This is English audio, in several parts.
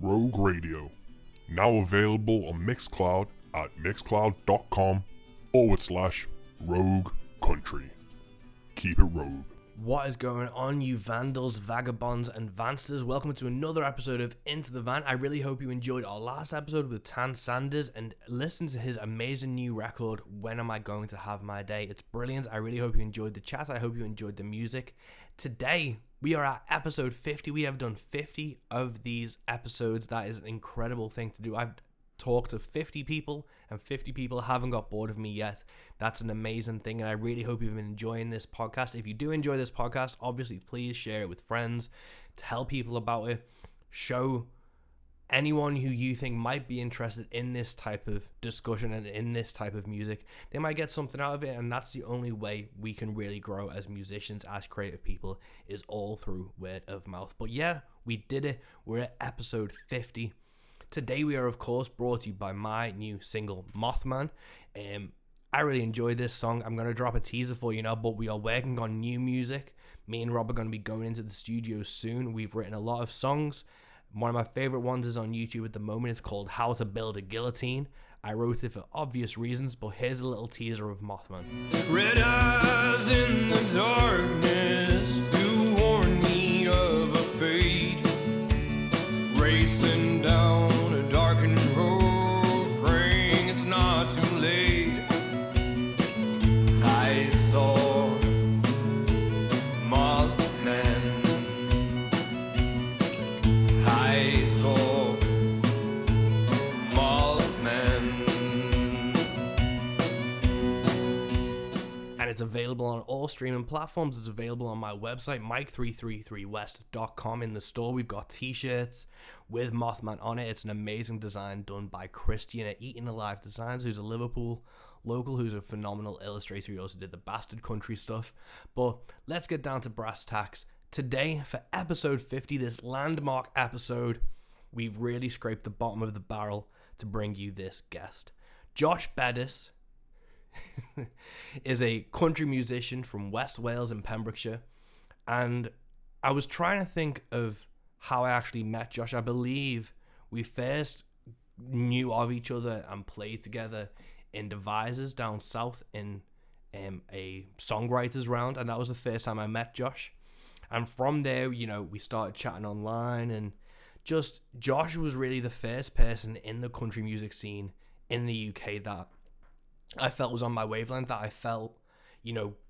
Rogue Radio. Now available on Mixcloud at mixcloud.com/Rogue Country. Keep it rogue. What is going on, you vandals, vagabonds, and vansters? Welcome to another episode of Into the Van. I really hope you enjoyed our last episode with Tan Sanders and listened to his amazing new record, When Am I Going to Have My Day? It's brilliant. I really hope you enjoyed the chat. I hope you enjoyed the music. Today, we are at episode 50. We have done 50 of these episodes. That is an incredible thing to do. I've talked to 50 people, and 50 people haven't got bored of me yet. That's an amazing thing, and I really hope you've been enjoying this podcast. If you do enjoy this podcast, obviously please share it with friends, tell people about it, show anyone who you think might be interested in this type of discussion and in this type of music. They might get something out of it, and that's the only way we can really grow as musicians, as creative people, is all through word of mouth. But yeah, we did it. We're at episode 50. Today we are, of course, brought to you by my new single, Mothman. I really enjoyed this song. I'm going to drop a teaser for you now, but we are working on new music. Me and Rob are going to be going into the studio soon. We've written a lot of songs. One of my favorite ones is on YouTube at the moment. It's called How to Build a Guillotine. I wrote it for obvious reasons, but here's a little teaser of Mothman. Red eyes in the darkness, you warn me of a fate, racing down a darkened road, praying it's not too late. I saw Mothman, I saw Mothman. And it's available on all streaming platforms. It's available on my website, mike333west.com. In the store, we've got t-shirts with Mothman on it. It's an amazing design done by Christian at Eating Alive Designs, who's a Liverpool local, who's a phenomenal illustrator. He also did the Bastard Country stuff. But let's get down to brass tacks. Today, for episode 50, this landmark episode, we've really scraped the bottom of the barrel to bring you this guest. Josh Beddis is a country musician from West Wales in Pembrokeshire, and I was trying to think of how I actually met Josh. I believe we first knew of each other and played together in Devizes down south in a songwriters round, and that was the first time I met Josh. And from there, we started chatting online, and just Josh was really the first person in the country music scene in the UK that I felt was on my wavelength, that I felt,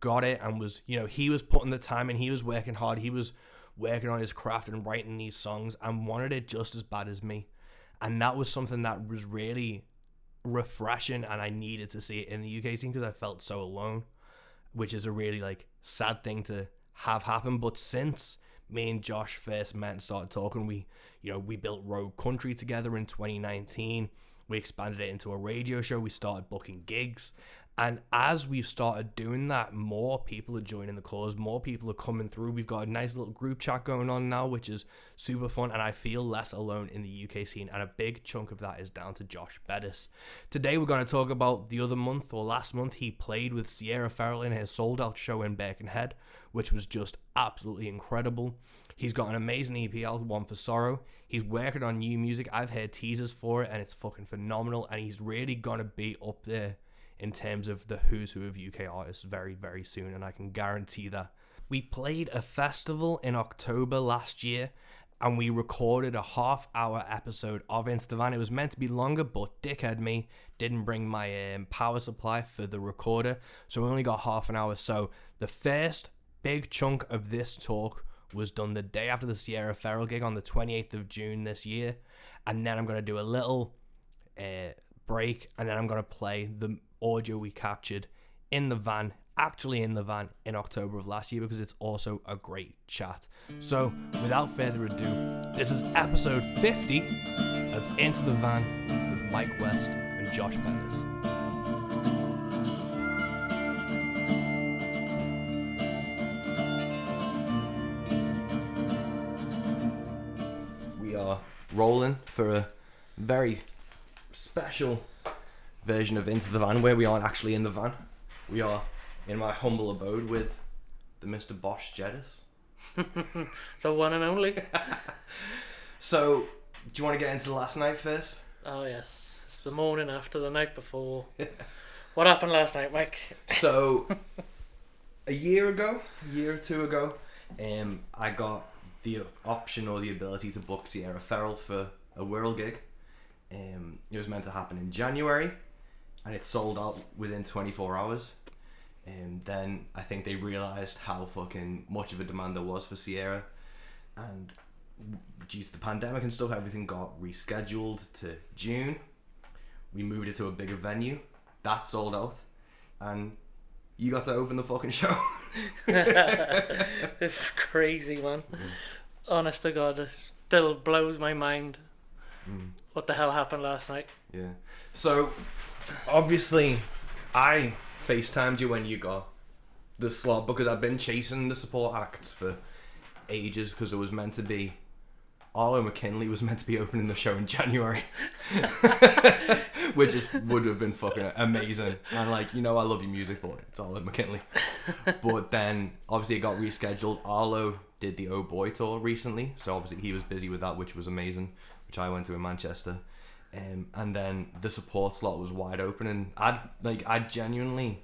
got it, and was, he was putting the time in, he was working hard, he was working on his craft and writing these songs and wanted it just as bad as me. And that was something that was really refreshing, and I needed to see it in the UK scene because I felt so alone, which is a really sad thing to have happen. But since me and Josh first met and started talking, we built Rogue Country together in 2019. We expanded it into a radio show. We started booking gigs. And as we've started doing that, more people are joining the cause. More people are coming through. We've got a nice little group chat going on now, which is super fun. And I feel less alone in the UK scene. And a big chunk of that is down to Josh Beddis. Today, we're going to talk about the other month, or last month, he played with Sierra Ferrell in his sold-out show in Birkenhead, which was just absolutely incredible. He's got an amazing EP out, One for Sorrow. He's working on new music. I've heard teasers for it, and it's fucking phenomenal. And he's really going to be up there in terms of the who's who of UK artists very, very soon, and I can guarantee that. We played a festival in October last year, and we recorded a half-hour episode of Into the Van. It was meant to be longer, but dickhead me didn't bring my power supply for the recorder, so we only got half an hour. So the first big chunk of this talk was done the day after the Sierra Ferrell gig on the 28th of June this year, and then I'm going to do a little break, and then I'm going to play the audio we captured in the van, actually in the van, in October of last year, because it's also a great chat. So without further ado, this is episode 50 of Into the Van with Mike West and Josh Beddis. We are rolling for a very special version of Into the Van, where we aren't actually in the van. We are in my humble abode with the Mr. Josh Beddis. The one and only. So you want to get into last night first? Oh yes, it's the morning after the night before. What happened last night, Mike? So, a year or two ago, I got the option or the ability to book Sierra Ferrell for a world gig. It was meant to happen in January, and it sold out within 24 hours. And then I think they realised how fucking much of a demand there was for Sierra, and due to the pandemic and stuff, everything got rescheduled to June. We moved it to a bigger venue. That sold out, and you got to open the fucking show. It's crazy, man. Honest to God, it still blows my mind. What the hell happened last night? Yeah. So, obviously, I FaceTimed you when you got the slot because I've been chasing the support acts for ages because it was meant to be. Arlo McKinley was meant to be opening the show in January, which would have been fucking amazing. And like, I love your music, but it's Arlo McKinley. But then obviously it got rescheduled. Arlo did the Oh Boy tour recently, so obviously he was busy with that, which was amazing, which I went to in Manchester. And then the support slot was wide open, and I'd genuinely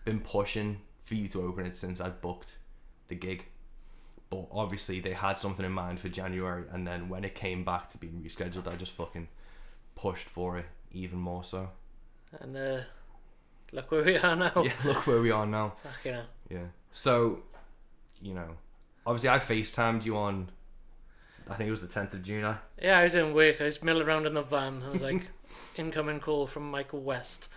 been pushing for you to open it since I'd booked the gig. But obviously they had something in mind for January, and then when it came back to being rescheduled, I just fucking pushed for it even more so. And look where we are now. Yeah, look where we are now. Fucking hell. Yeah. So, obviously I FaceTimed you on, I think it was the 10th of June. Yeah, I was in work. I was milling around in the van. I was like, incoming call from Michael West.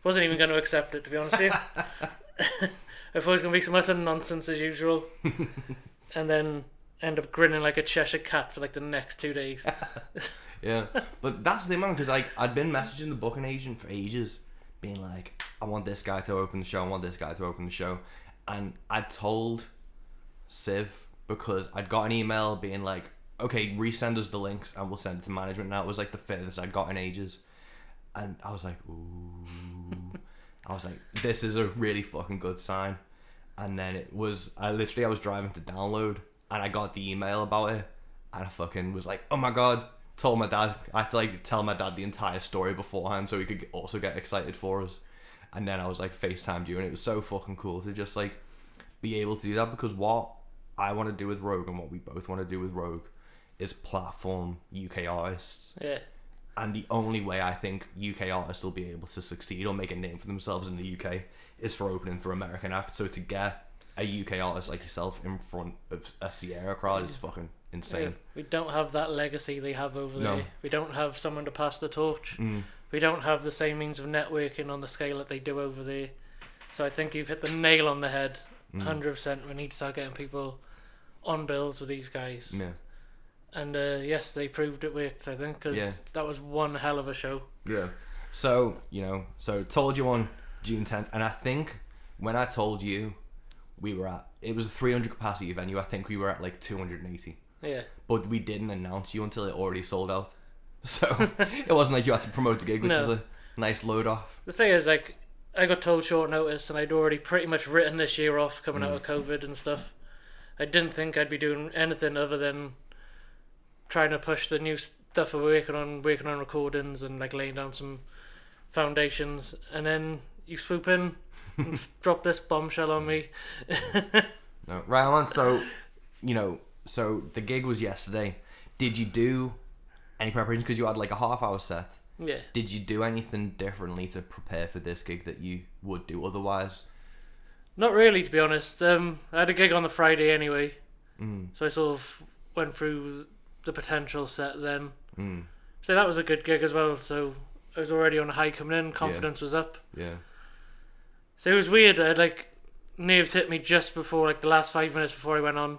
Wasn't even going to accept it, to be honest with you. I thought it was going to be some utter nonsense as usual. And then end up grinning like a Cheshire cat for like the next 2 days. Yeah. But that's the thing, man, because I'd been messaging the booking agent for ages, being like, I want this guy to open the show, I want this guy to open the show. And I told Civ, because I'd got an email being like, okay, resend us the links and we'll send it to management. Now it was like the furthest I'd got in ages. And I was like, ooh. I was like, this is a really fucking good sign. And then I was driving to download, and I got the email about it, and I fucking was like, oh my god. Told my dad, I had to like tell my dad the entire story beforehand so he could also get excited for us. And then I was like, FaceTimed you, and it was so fucking cool to just like be able to do that, because what I want to do with Rogue and what we both want to do with Rogue is platform UK artists. Yeah. And the only way I think UK artists will be able to succeed or make a name for themselves in the UK is for opening for American acts. So to get a UK artist like yourself in front of a Sierra crowd is fucking insane. Yeah, we don't have that legacy they have over No. there. We don't have someone to pass the torch. We don't have the same means of networking on the scale that they do over there. So I think you've hit the nail on the head. 100%. We need to start getting people on bills with these guys. Yeah. And yes, they proved it worked, I think, because that was one hell of a show. Yeah. So, told you on June 10th, and I think when I told you it was a 300 capacity venue, I think we were at like 280. Yeah. But we didn't announce you until it already sold out. So it wasn't like you had to promote the gig, which is a nice load off. The thing is, like, I got told short notice, and I'd already pretty much written this year off coming out of COVID and stuff. I didn't think I'd be doing anything other than trying to push the new stuff we're working on recordings and like laying down some foundations, and then you swoop in and drop this bombshell on me. No, right on. So, so the gig was yesterday. Did you do any preparation? Because you had like a half-hour set. Yeah. Did you do anything differently to prepare for this gig that you would do otherwise? Not really, to be honest. I had a gig on the Friday anyway, so I sort of went through the potential set then. So that was a good gig as well. So I was already on a high coming in. Confidence was up. Yeah. So it was weird. I had like nerves hit me just before, like the last 5 minutes before I went on.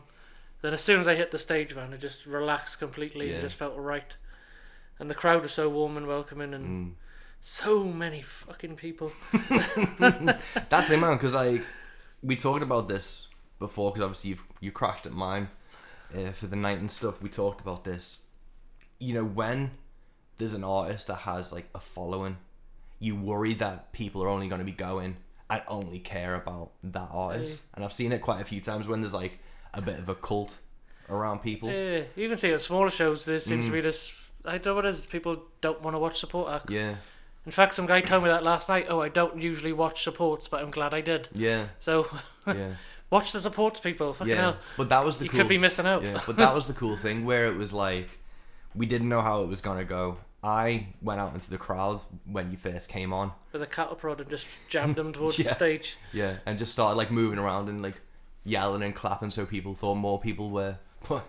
Then as soon as I hit the stage, man, I just relaxed completely and just felt right. And the crowd was so warm and welcoming, and so many fucking people. That's the man, because like we talked about this before, because obviously you crashed at mine for the night and stuff. We talked about this. When there's an artist that has like a following, you worry that people are only going to be going and only care about that artist. And I've seen it quite a few times when there's like a bit of a cult around people. Yeah, even see at smaller shows there seems to be this I don't know what it is. People don't want to watch support acts. Yeah. In fact, some guy told me that last night. Oh, I don't usually watch supports, but I'm glad I did. Yeah. So, Yeah. watch the supports, people. Fucking Yeah. hell. But that was the You cool... could be missing out. Yeah, but that was the cool thing where it was like, we didn't know how it was gonna go. I went out into the crowd when you first came on. With a cattle prod and just jammed them towards Yeah. the stage. Yeah, and just started like moving around and like yelling and clapping, so people thought more people were. But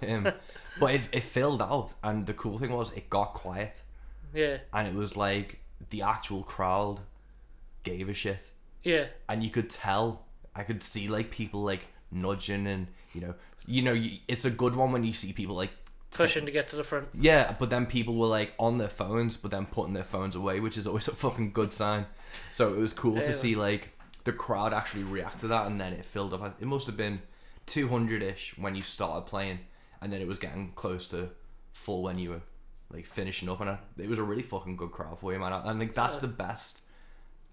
it filled out, and the cool thing was it got quiet, Yeah. and it was like the actual crowd gave a shit, Yeah. and you could tell. I could see like people like nudging, and it's a good one when you see people like Pushing to get to the front. yeah, but then people were like on their phones, but then putting their phones away, which is always a fucking good sign. So it was cool Yeah, to see like the crowd actually react to that, and then it filled up. It must have been 200-ish when you started playing, and then it was getting close to full when you were like finishing up, and it was a really fucking good crowd for you, man. And like that's the best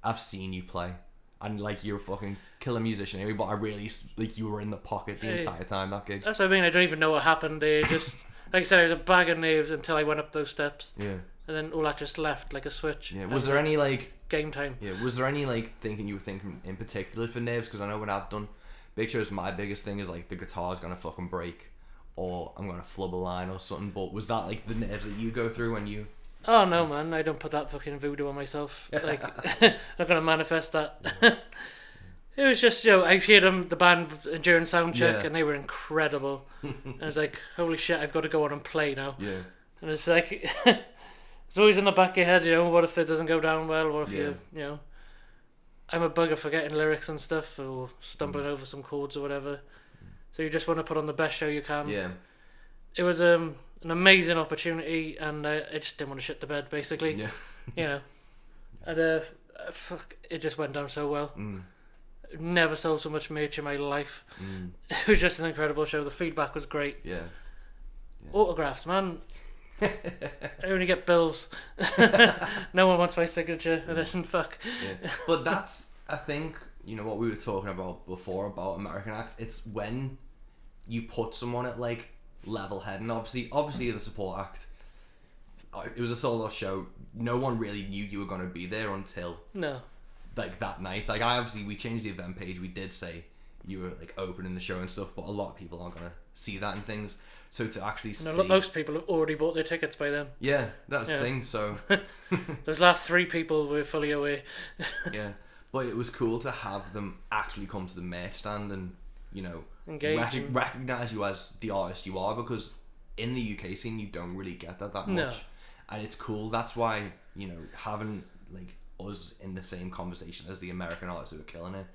I've seen you play. And like you're a fucking killer musician anyway, but I really like you were in the pocket the Hey. entire time that gig. That's what I mean. I don't even know what happened. They just, like I said, I was a bag of nerves until I went up those steps, Yeah, and then all that just left like a switch. yeah. And Was there any like? game time? Yeah, was there any like thinking you were thinking in particular for nerves? Because I know when I've done big shows, my biggest thing is like the guitar's gonna fucking break, or I'm gonna flub a line or something. But was that like the nerves that you go through when you? Oh no, man! I don't put that fucking voodoo on myself. Like, not gonna manifest that. It was just, I heard them, the band during sound check, Yeah. and they were incredible. And it's like, holy shit, I've got to go on and play now. Yeah, And it's like, it's always in the back of your head, what if it doesn't go down well? What if Yeah. I'm a bugger for getting lyrics and stuff, or stumbling over some chords or whatever. So you just want to put on the best show you can. yeah, It was an amazing opportunity, and I just didn't want to shit the bed, basically. yeah. And fuck, it just went down so well. Never sold so much merch in my life. It was just an incredible show. The feedback was great. Yeah. Autographs, man. I only get bills. No one wants my signature, and then fuck. Yeah. But that's, I think, what we were talking about before about American acts. It's when you put someone at like level head, and obviously the support act. It was a solo show. No one really knew you were going to be there until No. like that night. Like we changed the event page. We did say you were like opening the show and stuff, but a lot of people aren't gonna see that and things. So to actually see, Most people have already bought their tickets by then. yeah, that's the Yeah. thing. So Those last 3 people were fully away. yeah, but it was cool to have them actually come to the merch stand and Engage and- recognize you as the artist you are, because in the UK scene you don't really get that much. No. And it's cool. That's why having like us in the same conversation as the American artists who are killing it,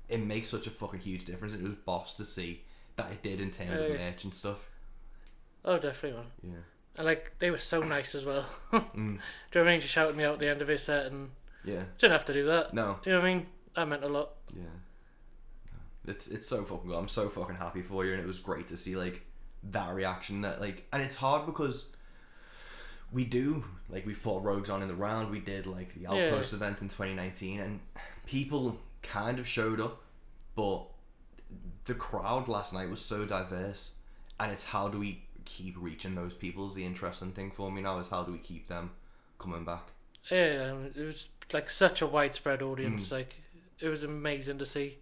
it makes such a fucking huge difference. It was boss to see that it did in terms of merch and stuff. Oh, definitely, man. Yeah. And like, they were so nice as well. Do you know what I mean? She shouted me out at the end of his set, and Yeah. didn't have to do that. No. You know what I mean? That meant a lot. Yeah. It's so fucking good. I'm so fucking happy for you, and it was great to see like that reaction. That like, and it's hard because we've put Rogues on in the round. We did like the Outpost event in 2019, and people kind of showed up, but the crowd last night was so diverse, and it's how do we keep reaching those people is the interesting thing for me now, is how do we keep them coming back. Yeah, it was like such a widespread audience. Like, it was amazing to see.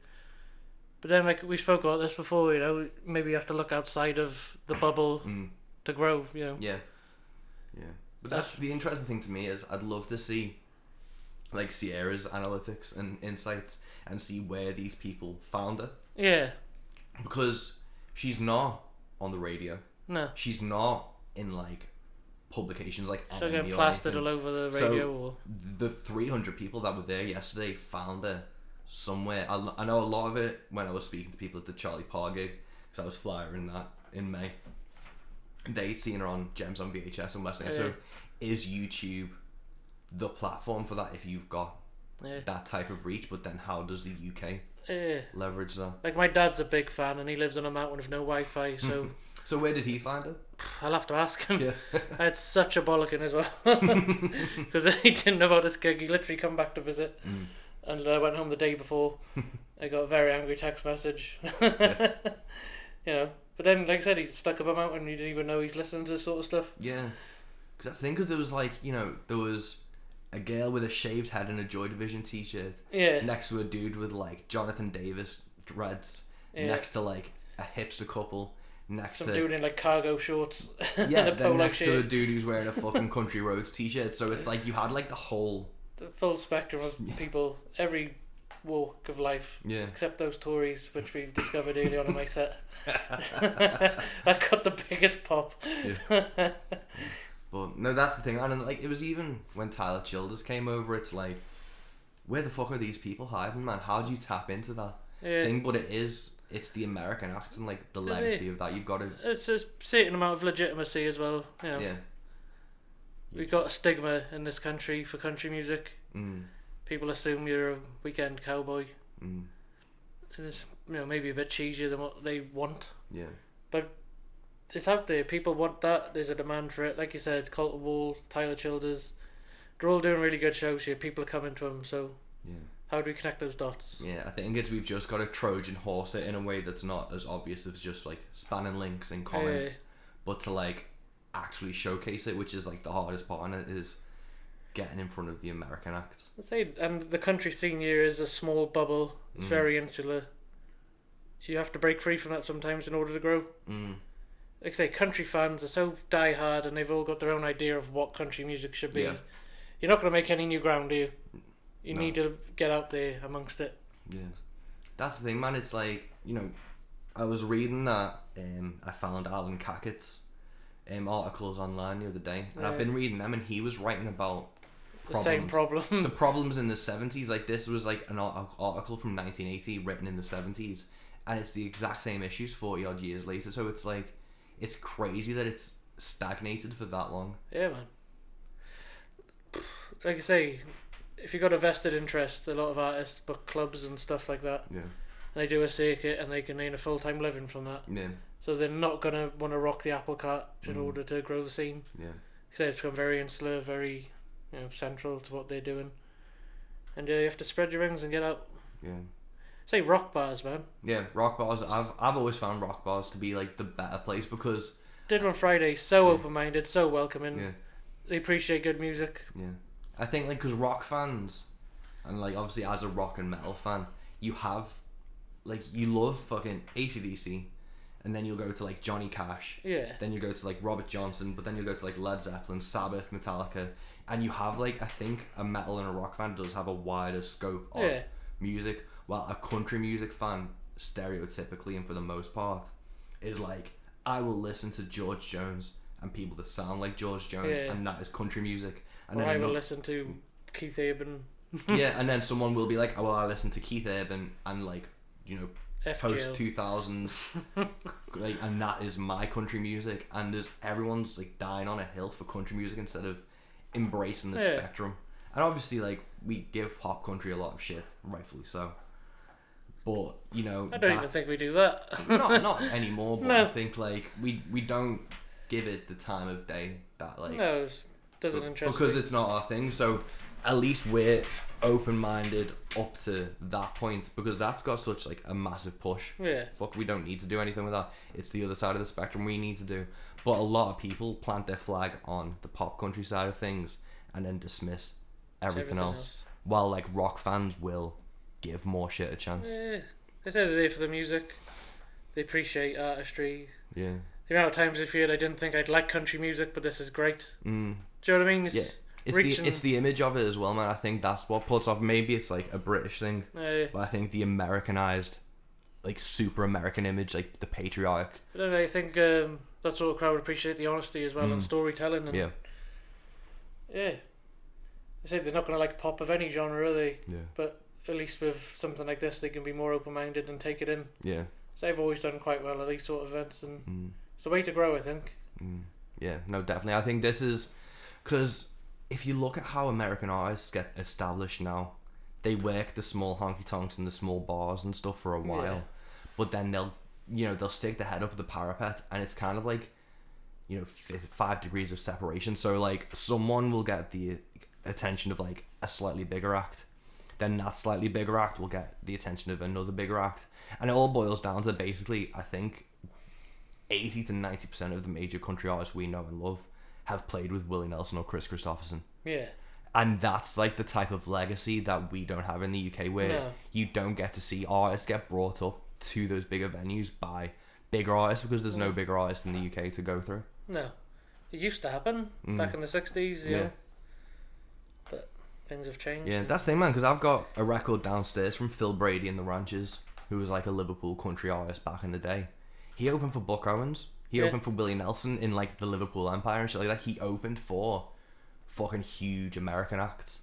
But then, like, we spoke about this before, maybe you have to look outside of the bubble to grow, Yeah. But that's the interesting thing to me, is I'd love to see like Sierra's analytics and insights and see where these people found her, Yeah. because she's not on the radio. No. She's not in like publications like So NME getting or plastered anything. all over the So, radio or... The 300 people that were there yesterday found her somewhere. I know a lot of it when I was speaking to people at the Charlie Parr gig, because I was flyering that in May. They'd seen her on Gems on VHS and West End. So is YouTube the platform for that if you've got that type of reach? But then how does the UK leverage that? Like, my dad's a big fan, and he lives on a mountain with no Wi-Fi, so... So where did he find her? I'll have to ask him. Yeah. I had such a bollocking as well, because he didn't know about this gig. He literally come back to visit, and I went home the day before. I got a very angry text message. But then, like I said, he's stuck up a mountain. You didn't even know he's listening to this sort of stuff. Yeah. Because I think there was like, there was a girl with a shaved head and a Joy Division t-shirt Yeah. next to a dude with like Jonathan Davis dreads, next to like a hipster couple, next Some to dude in like cargo shorts. yeah, and a then polo next to a shirt. dude who's wearing a fucking Country Roads t-shirt. So it's like you had like the whole The full spectrum of people, every walk of life, yeah. except those Tories, which we've discovered early on in my set. That got the biggest pop. Yeah. But no, that's the thing, and like it was even when Tyler Childers came over. It's like, where the fuck are these people hiding, man? How do you tap into that thing? But it's the American act and like the legacy of that. You've got to. It's a certain amount of legitimacy as well. You know. Yeah. We've got a stigma in this country for country music. Mm. People assume you're a weekend cowboy. Mm. And it's maybe a bit cheesier than what they want. Yeah. But it's out there. People want that. There's a demand for it. Like you said, Colton Wall, Tyler Childers, they're all doing really good shows here. People are coming to them. So Yeah. how do we connect those dots? Yeah, I think we've just got to Trojan horse it in a way that's not as obvious as just like spanning links and comments, but to like actually showcase it, which is like the hardest part, and it is getting in front of the American acts. I'd say, and the country scene here is a small bubble. It's very insular. You have to break free from that sometimes in order to grow. Like I say, country fans are so die-hard and they've all got their own idea of what country music should be. Yeah. You're not going to make any new ground, do you? You No. need to get out there amongst it. Yeah, that's the thing, man. It's like, I was reading that I found Alan Cackett's articles online the other day, and I've been reading them, and he was writing about The same problem. the problems in the 70s. Like, this was like an article from 1980 written in the 70s, and it's the exact same issues 40 odd years later. So it's like, it's crazy that it's stagnated for that long. Yeah, man. Like I say, if you've got a vested interest, a lot of artists book clubs and stuff like that. Yeah. And they do a circuit and they can earn a full-time living from that. Yeah. So they're not going to want to rock the apple cart in order to grow the scene. Yeah. Because it's become very insular, very central to what they're doing. And you have to spread your wings and get out. Yeah. Say rock bars, man. Yeah, rock bars. I've always found rock bars to be like the better place because Did on Friday, so open-minded, so welcoming. yeah, They appreciate good music. yeah. I think like because rock fans, and like obviously as a rock and metal fan, you have like you love fucking AC/DC, and then you'll go to like Johnny Cash. Yeah. Then you go to like Robert Johnson, but then you'll go to like Led Zeppelin, Sabbath, Metallica, and you have like, I think a metal and a rock fan does have a wider scope of music, while a country music fan, stereotypically and for the most part, is like, I will listen to George Jones and people that sound like George Jones, and that is country music. And Or then I will listen to Keith Urban. yeah, and then someone will be like, oh, well, I listen to Keith Urban and like, post 2000s, like, and that is my country music. And there's everyone's like dying on a hill for country music instead of embracing the spectrum. And obviously, like, we give pop country a lot of shit, rightfully so. But I don't even think we do that. not anymore. But No. I think like we don't give it the time of day that like No, it doesn't interest because me. it's not our thing. So at least we're open-minded up to that point, because that's got such like a massive push. Yeah. Fuck, we don't need to do anything with that. It's the other side of the spectrum we need to do. But a lot of people plant their flag on the pop country side of things and then dismiss everything else. While like rock fans will give more shit a chance. Yeah. They say they're there for the music. They appreciate artistry. Yeah. The amount of times I feel I didn't think I'd like country music, but this is great. Mm. Do you know what I mean? Yeah. It's the image of it as well, man. I think that's what puts off. Maybe it's like a British thing, but I think the Americanized, like super American image, like the patriotic. But I think that sort of crowd would appreciate the honesty as well and storytelling. And Yeah. Yeah. They say they're not going to like pop of any genre, are they? Yeah. But at least with something like this, they can be more open-minded and take it in. Yeah. So they've always done quite well at these sort of events, and it's a way to grow, I think. Yeah, no, definitely. I think this is because if you look at how American artists get established now, they work the small honky tonks and the small bars and stuff for a while, but then they'll stick their head up the parapet, and it's kind of like 5 degrees of separation. So like someone will get the attention of like a slightly bigger act, then that slightly bigger act will get the attention of another bigger act, and it all boils down to basically, I think 80 to 90% of the major country artists we know and love have played with Willie Nelson or Chris Christopherson. Yeah. And that's like the type of legacy that we don't have in the UK, where No. you don't get to see artists get brought up to those bigger venues by bigger artists, because there's no bigger artists in the UK to go through. No. It used to happen back in the 60s, you know. But things have changed. Yeah, that's the thing, man, because I've got a record downstairs from Phil Brady and the Ranchers, who was like a Liverpool country artist back in the day. He opened for Buck Owens. He opened for Willie Nelson in like the Liverpool Empire and shit like that. He opened for fucking huge American acts.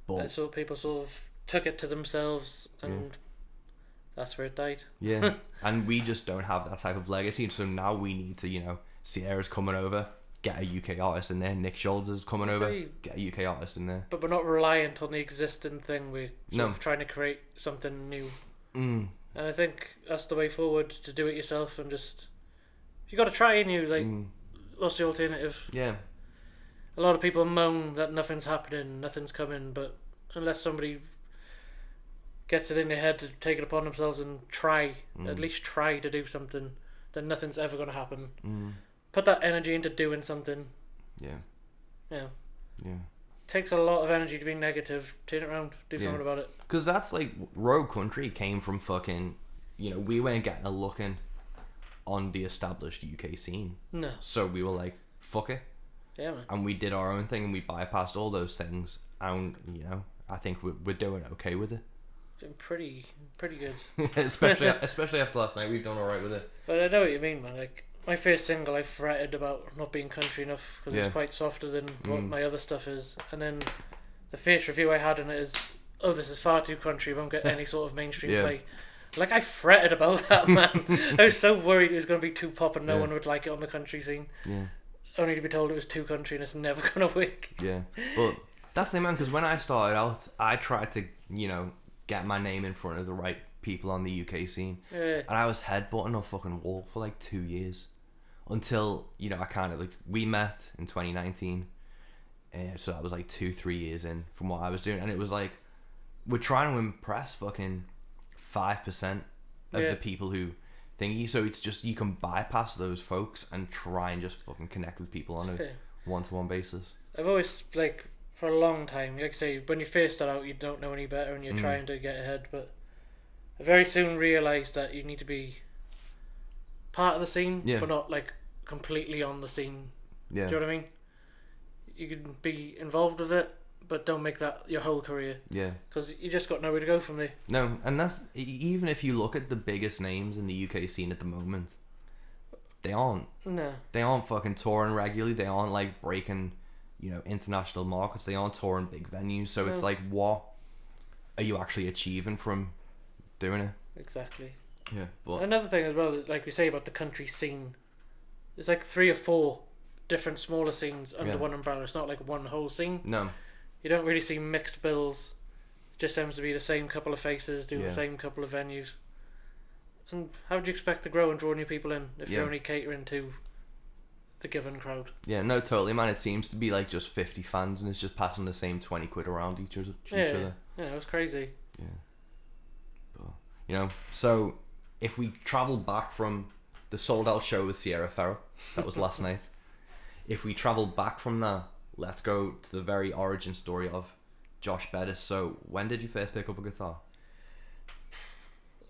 But So people sort of took it to themselves, and that's where it died. yeah, and we just don't have that type of legacy. So now we need to, you know, Sierra's coming over, get a UK artist in there. Nick Shoulders is coming over, get a UK artist in there. But we're not reliant on the existing thing. We're sort of trying to create something new. And I think that's the way forward, to do it yourself and just... You got to try new, like, what's the alternative? Yeah. A lot of people moan that nothing's happening, nothing's coming, but unless somebody gets it in their head to take it upon themselves and try, at least try to do something, then nothing's ever going to happen. Put that energy into doing something. Yeah. Yeah. Yeah. Takes a lot of energy to be negative. Turn it around, do something about it. Because that's like, Rogue Country came from fucking, you know, we weren't getting a look in on the established UK scene. No. So we were like, fuck it. Yeah, man. And we did our own thing, and we bypassed all those things. And, you know, I think we're doing okay with it. Been pretty good. especially after last night, we've done alright with it. But I know what you mean, man. Like, my first single, I fretted about not being country enough because it's quite softer than what my other stuff is. And then the first review I had on it is, oh, this is far too country, won't get any sort of mainstream play. Like, I fretted about that, man. I was so worried it was going to be too pop and no one would like it on the country scene. Yeah. Only to be told it was too country and it's never going to work. Yeah. But that's the thing, man, because when I started out, I tried to, you know, get my name in front of the right people on the UK scene. Yeah. And I was headbutting a fucking wall for like 2 years. Until, you know, I kind of like, we met in 2019. So that was like 2-3 years in from what I was doing. And it was like, we're trying to impress fucking 5% of the people who thingy. So it's just, you can bypass those folks and try and just fucking connect with people on a one-to-one basis. I've always, like, for a long time, like I say, when you first start out, you don't know any better and you're trying to get ahead. But I very soon realised that you need to be part of the scene, but not like completely on the scene. Do you know what I mean? You can be involved with it, but don't make that your whole career. Yeah. Because you just got nowhere to go from there. No, and that's, even if you look at the biggest names in the UK scene at the moment, they aren't. No. They aren't fucking touring regularly. They aren't like breaking, you know, international markets. They aren't touring big venues. So it's like, what are you actually achieving from doing it? Exactly. Yeah. But another thing as well, like we say about the country scene, there's like 3 or 4 different smaller scenes under one umbrella. It's not like one whole scene. No. You don't really see mixed bills. It just seems to be the same couple of faces doing the same couple of venues. And how do you expect to grow and draw new people in if you're only catering to the given crowd? Yeah, no, totally, man. It seems to be like just 50 fans and it's just passing the same 20 quid around each other. Yeah, it's crazy. Yeah. But, you know, so if we travel back from the sold out show with Sierra Ferrell, that was last night. If we travel back from that, let's go to the very origin story of Josh Beddis. So, when did you first pick up a guitar?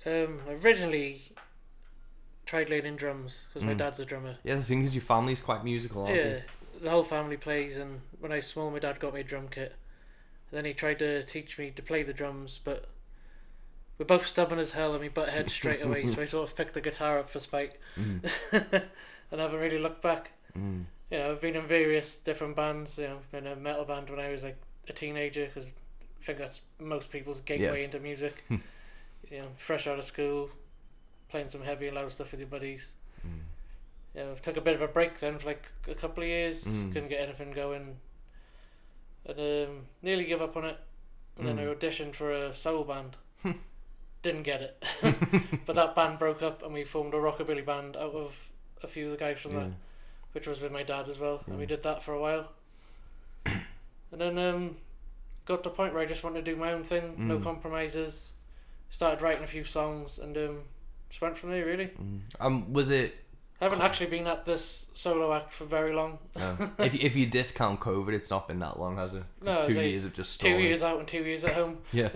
I originally tried learning drums because my dad's a drummer. Yeah, the thing is, your family's quite musical, aren't they? The whole family plays, and when I was small, my dad got me a drum kit. And then he tried to teach me to play the drums, but we're both stubborn as hell and we butt heads straight away, so I sort of picked the guitar up for spite and haven't really looked back. You know, I've been in various different bands. You know, been in a metal band when I was like a teenager, because I think that's most people's gateway into music. You know, fresh out of school, playing some heavy and loud stuff with your buddies. Yeah, I took a bit of a break then for like a couple of years. Couldn't get anything going, and nearly give up on it. And then I auditioned for a soul band. Didn't get it, but that band broke up, and we formed a rockabilly band out of a few of the guys from that, which was with my dad as well, and we did that for a while. And then got to the point where I just wanted to do my own thing, no compromises. Started writing a few songs, and just went from there, really. Was it I haven't actually been at this solo act for very long. No. If you discount COVID, it's not been that long, has it? No, 2 like years of just 2 stalling. years out and 2 years at home. Yeah.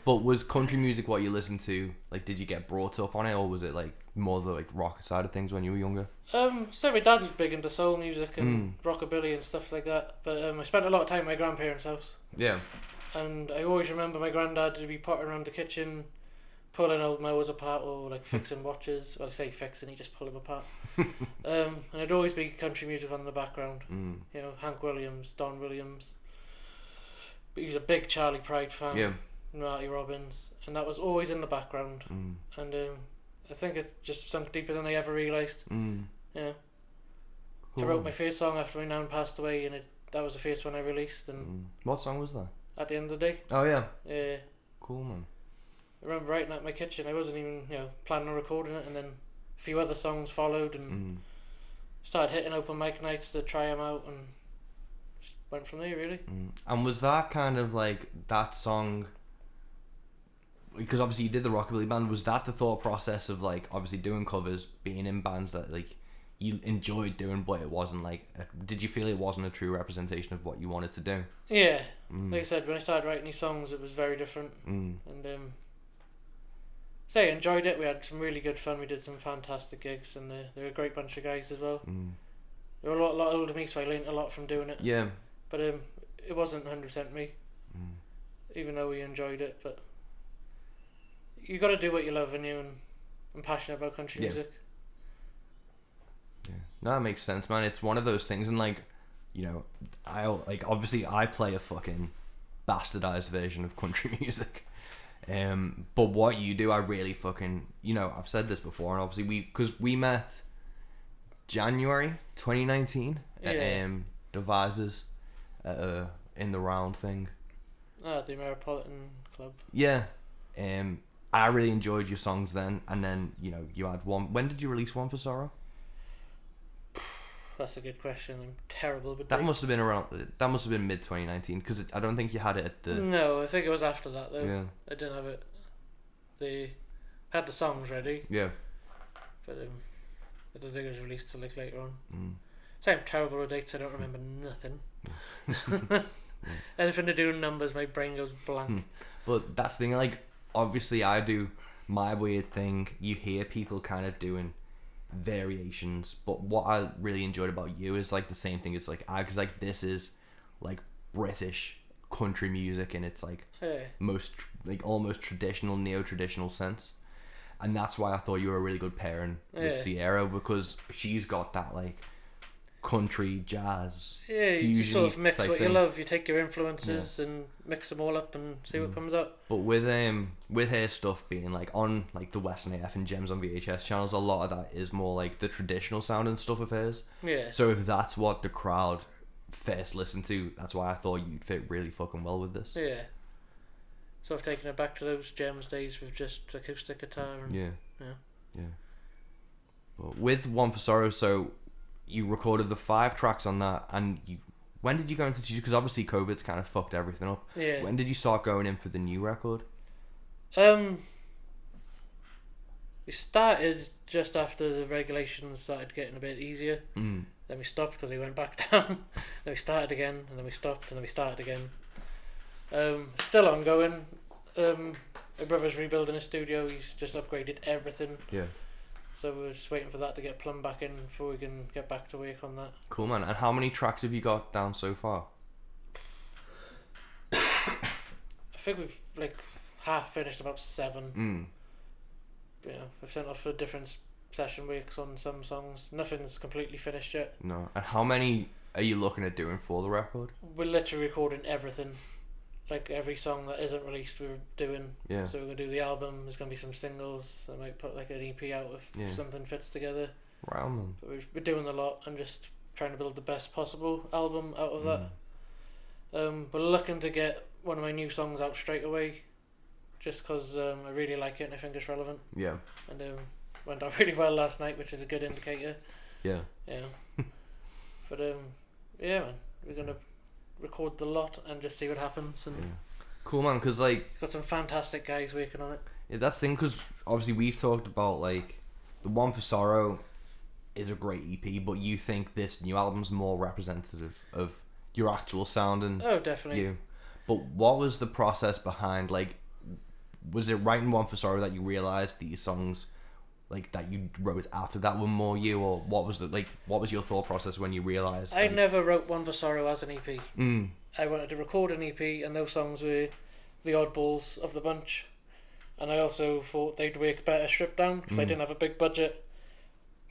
But was country music what you listened to? Like, did you get brought up on it, or was it like more the like rock side of things when you were younger? So my dad was big into soul music and rockabilly and stuff like that. But I spent a lot of time at my grandparents' house. Yeah. And I always remember my granddad to be pottering around the kitchen, pulling old mowers apart or like fixing watches. Well, I say fixing, he just pull them apart. And it'd always be country music on in the background. You know, Hank Williams, Don Williams. But he was a big Charlie Pride fan. Yeah. Marty Robbins, and that was always in the background. And I think it just sunk deeper than I ever realised. Yeah. Cool. I wrote my first song after my nan passed away, and that was the first one I released. And What song was that? at the end of the day, Oh yeah. yeah. Cool, man. I remember writing at my kitchen. I wasn't even, planning on recording it, and then a few other songs followed, and started hitting open mic nights to try them out, and just went from there, really. And was that kind of like that song? Because obviously you did the rockabilly band. Was that the thought process of like obviously doing covers, being in bands that like you enjoyed doing, but it wasn't like? Did you feel it wasn't a true representation of what you wanted to do? Yeah, like I said, when I started writing these songs, it was very different. And I enjoyed it. We had some really good fun. We did some fantastic gigs, and they were a great bunch of guys as well. They were a lot older than me, so I learnt a lot from doing it. Yeah. But it wasn't 100% me, even though we enjoyed it. But you got to do what you love, and I'm passionate about country music. Yeah. No, that makes sense, man. It's one of those things, and like, obviously I play a fucking bastardized version of country music. But what you do, I really fucking, I've said this before, and obviously because we met January 2019 at Devices in the round thing. The Ameripolitan Club. Yeah. I really enjoyed your songs then, and then you had one. When did you release One for Sorrow? That's a good question. I'm terrible with That dates. must have been mid 2019, because I don't think you had it at the. No, I think it was after that though. Yeah. I didn't have it. They had the songs ready, Yeah. but I don't think it was released till like later on. So I'm terrible with dates. I don't remember nothing. Anything to do with numbers, my brain goes blank. But that's the thing. Like, obviously, I do my weird thing. You hear people kind of doing variations, but what I really enjoyed about you is like the same thing. It's like because like this is like British country music, and it's like most like almost traditional, neo-traditional sense, and that's why I thought you were a really good pairing with Sierra, because she's got that like country jazz you just sort of mix type what thing. you love. You take your influences and mix them all up and see what comes out. But with her stuff being like on like the Western AF and Gems on VHS channels, a lot of that is more like the traditional sound and stuff of hers. Yeah. So if that's what the crowd first listened to, that's why I thought you'd fit really fucking well with this. Yeah. So I've taken it back to those Gems days with just acoustic guitar. And, Yeah. But with One for Sorrow, so you recorded the 5 tracks on that, and when did you go into studio? Because obviously COVID's kind of fucked everything up. Yeah. When did you start going in for the new record? We started just after the regulations started getting a bit easier. Mm. Then we stopped because we went back down. Then we started again, and then we stopped, and then we started again. Still ongoing. My brother's rebuilding a studio. He's just upgraded everything. Yeah. So we're just waiting for that to get plumbed back in before we can get back to work on that. Cool, man. And how many tracks have you got down so far? I think we've like half finished about 7. Yeah, I've sent off for different session weeks on some songs. Nothing's completely finished yet. No. And how many are you looking at doing for the record? We're literally recording everything. Like every song that isn't released, we're doing. Yeah. So we're gonna do the album. There's gonna be some singles. I might put like an EP out if something fits together. Wow, man. But we're doing a lot. I'm just trying to build the best possible album out of that. We're looking to get one of my new songs out straight away, just because I really like it and I think it's relevant. Yeah. And went out really well last night, which is a good indicator. Yeah. Yeah. But yeah, man, we're gonna record the lot and just see what happens. And Cool, man. Because like, it's got some fantastic guys working on it. yeah, that's the thing. Because obviously we've talked about like the One for Sorrow. is a great EP, but you think this new album's more representative of your actual sound and Oh, definitely. you. But what was the process behind, like, was it writing One for Sorrow that you realised these songs, like, that you wrote after that were more you, or what was what was your thought process when you realised? I never wrote One for Sorrow as an EP. Mm, I wanted to record an EP, and those songs were the oddballs of the bunch. And I also thought they'd work better stripped down because I didn't have a big budget.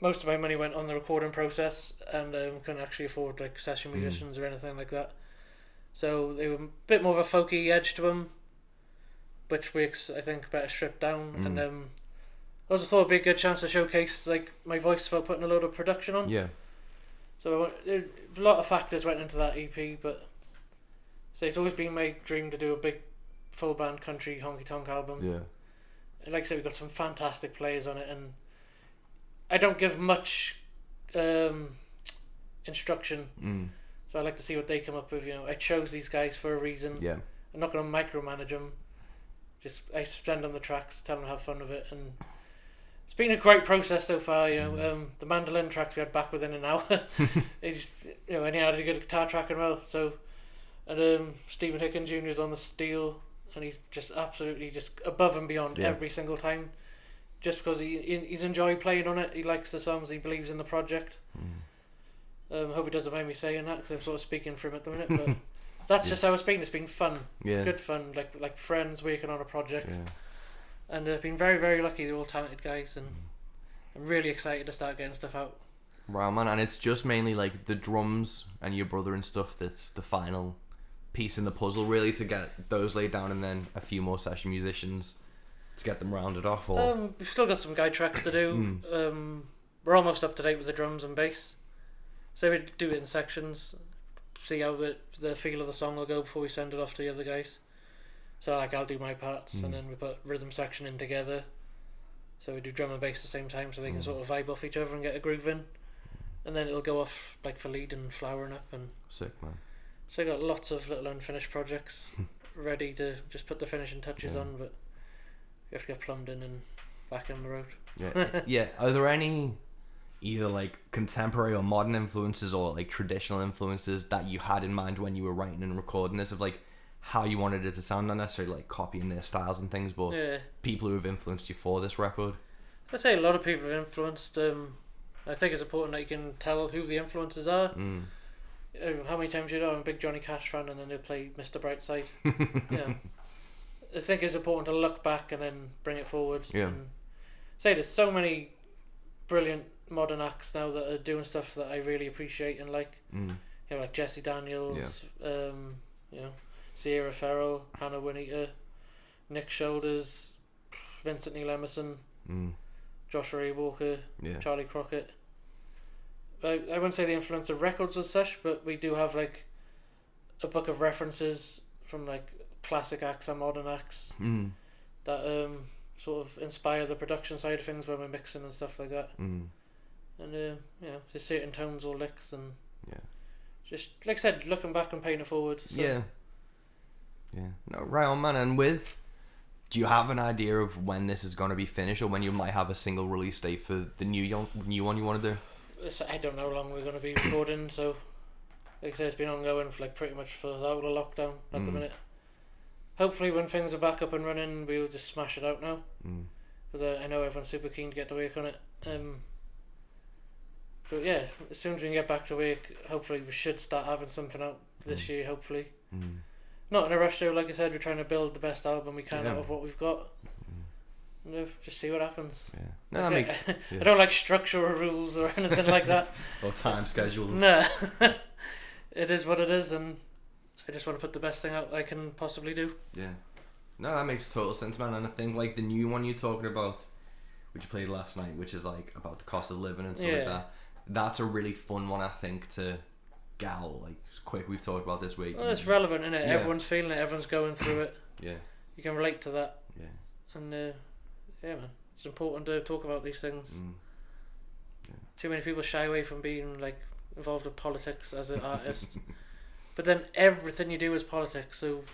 Most of my money went on the recording process, and couldn't actually afford like session musicians or anything like that. So they were a bit more of a folky edge to them, which works, I think, better stripped down. And I also thought it'd be a good chance to showcase like my voice without putting a load of production on. yeah. So a lot of factors went into that EP, but so it's always been my dream to do a big full band country honky tonk album. Yeah. And like I said, we've got some fantastic players on it, and I don't give much instruction, so I like to see what they come up with. You know, I chose these guys for a reason. Yeah. I'm not going to micromanage them. Just I send them the tracks, tell them to have fun with it, and it's been a great process so far. You know, the mandolin tracks we had back within an hour. They just, you know, and he had a good guitar track as well. So, and Stephen Hicken Jr. is on the steel, and he's just absolutely just above and beyond every single time. Just because he's enjoyed playing on it, he likes the songs, he believes in the project. Hope he doesn't mind me saying that because I'm sort of speaking for him at the minute, but that's just how it's been. It's been fun, good fun, like friends working on a project, and I've been very, very lucky. They're all talented guys, and I'm really excited to start getting stuff out. Wow, man, and it's just mainly like the drums and your brother and stuff that's the final piece in the puzzle, really, to get those laid down, and then a few more session musicians to get them rounded off. Or We've still got some guide tracks to do. We're almost up to date with the drums and bass, so we do it in sections, see how the feel of the song will go before we send it off to the other guys. So like I'll do my parts, and then we put rhythm section in together, so we do drum and bass at the same time, so they can sort of vibe off each other and get a groove in, and then it'll go off like for lead and flowering up. And sick, man. so I got lots of little unfinished projects ready to just put the finishing touches on, but you have to get plumbed in and back on the road. Yeah. Are there any either like contemporary or modern influences or like traditional influences that you had in mind when you were writing and recording this, of like how you wanted it to sound, not necessarily like copying their styles and things, but people who have influenced you for this record? I'd say a lot of people have influenced. I think it's important that you can tell who the influences are. How many times I'm a big Johnny Cash fan, and then they'll play Mr. Brightside. I think it's important to look back and then bring it forward. And say there's so many brilliant modern acts now that are doing stuff that I really appreciate and like. You know, like Jesse Daniels, you know, Sierra Ferrell, Hannah Winneater, Nick Shoulders, Vincent Neil Emerson, Joshua A. Walker, Charlie Crockett. I wouldn't say the influence of records as such, but we do have like a book of references from like classic acts and modern acts that sort of inspire the production side of things when we're mixing and stuff like that. And you know, there's certain tones or licks, and just like I said, looking back and paying it forward. So. No, right on, man. And do you have an idea of when this is going to be finished, or when you might have a single release date for the new one you want to do? I don't know how long we're going to be recording, so like I said, it's been ongoing for like pretty much for the whole of lockdown at the minute. Hopefully when things are back up and running, we'll just smash it out now, because I know everyone's super keen to get to work on it. So yeah, as soon as we can get back to work, hopefully we should start having something out this year, hopefully. Not in a rush though, like I said, we're trying to build the best album we can out of what we've got. And just see what happens. No, that makes, I don't like structure or rules or anything like that. Or time schedule. No. It is what it is, and I just want to put the best thing out I can possibly do. No, that makes total sense, man. And I think like the new one you're talking about, which you played last night, which is like about the cost of living and stuff like that, that's a really fun one, I think, to get out like quick. We've talked about this week. Well, it's relevant, isn't it? Everyone's feeling it, everyone's going through it. You can relate to that. And yeah, man, it's important to talk about these things. Too many people shy away from being like involved with politics as an artist, but then everything you do is politics. So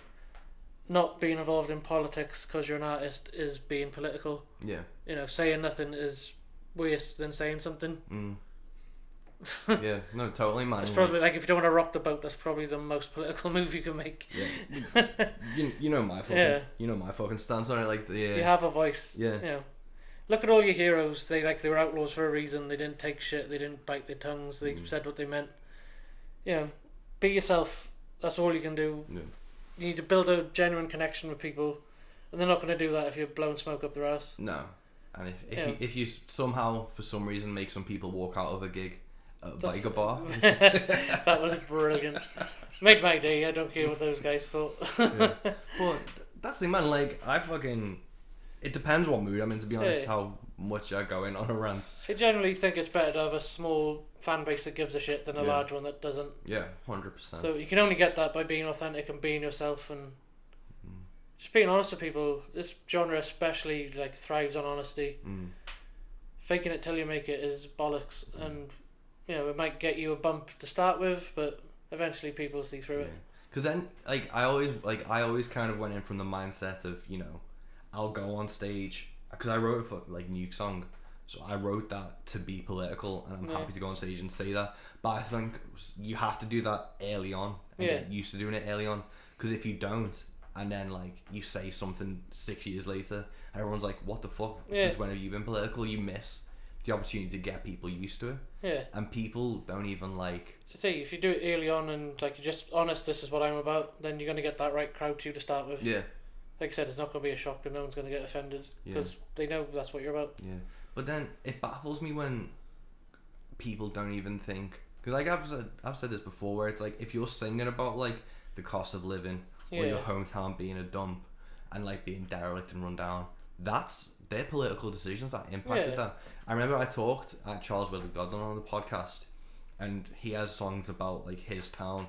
not being involved in politics because you're an artist is being political. You know, saying nothing is worse than saying something. Yeah, no, totally, man. It's probably like if you don't want to rock the boat, that's probably the most political move you can make. Yeah. you know my fucking stance on it. Like you have a voice. Yeah. You know, look at all your heroes. They were outlaws for a reason. They didn't take shit. They didn't bite their tongues. They said what they meant. You know, be yourself. That's all you can do. Yeah. You need to build a genuine connection with people, and they're not going to do that if you're blowing smoke up their ass. No. And if you somehow for some reason make some people walk out of a gig at a biker bar, that was brilliant. Made my day. I don't care what those guys thought. Yeah. But that's the thing, man. Like it depends what mood I'm in, to be honest. Yeah. How much I go in on a rant. I generally think it's better to have a small fan base that gives a shit than a Yeah. large one that doesn't. Yeah, 100%. So you can only get that by being authentic and being yourself and just being honest with people. This genre especially like thrives on honesty. Faking it till you make it is bollocks, and you know it might get you a bump to start with, but eventually people see through it. Because then, I always kind of went in from the mindset of, you know, I'll go on stage because I wrote a Nuke song, so I wrote that to be political, and I'm happy to go on stage and say that. But I think you have to do that early on and get used to doing it early on, because if you don't, and then like you say something 6 years later, and everyone's like, "What the fuck? Since when have you been political?" You miss the opportunity to get people used to it. Yeah. And people don't even like. See, if you do it early on and like you're just honest, this is what I'm about, then you're gonna get that right crowd to you to start with. Yeah. Like I said, it's not gonna be a shock, and no one's gonna get offended because they know that's what you're about. Yeah. But then it baffles me when people don't even think, because like I've said this before, where it's like if you're singing about like the cost of living or your hometown being a dump and like being derelict and run down, that's their political decisions that impacted that. I remember I talked at Charles Willie Godwin on the podcast, and he has songs about like his town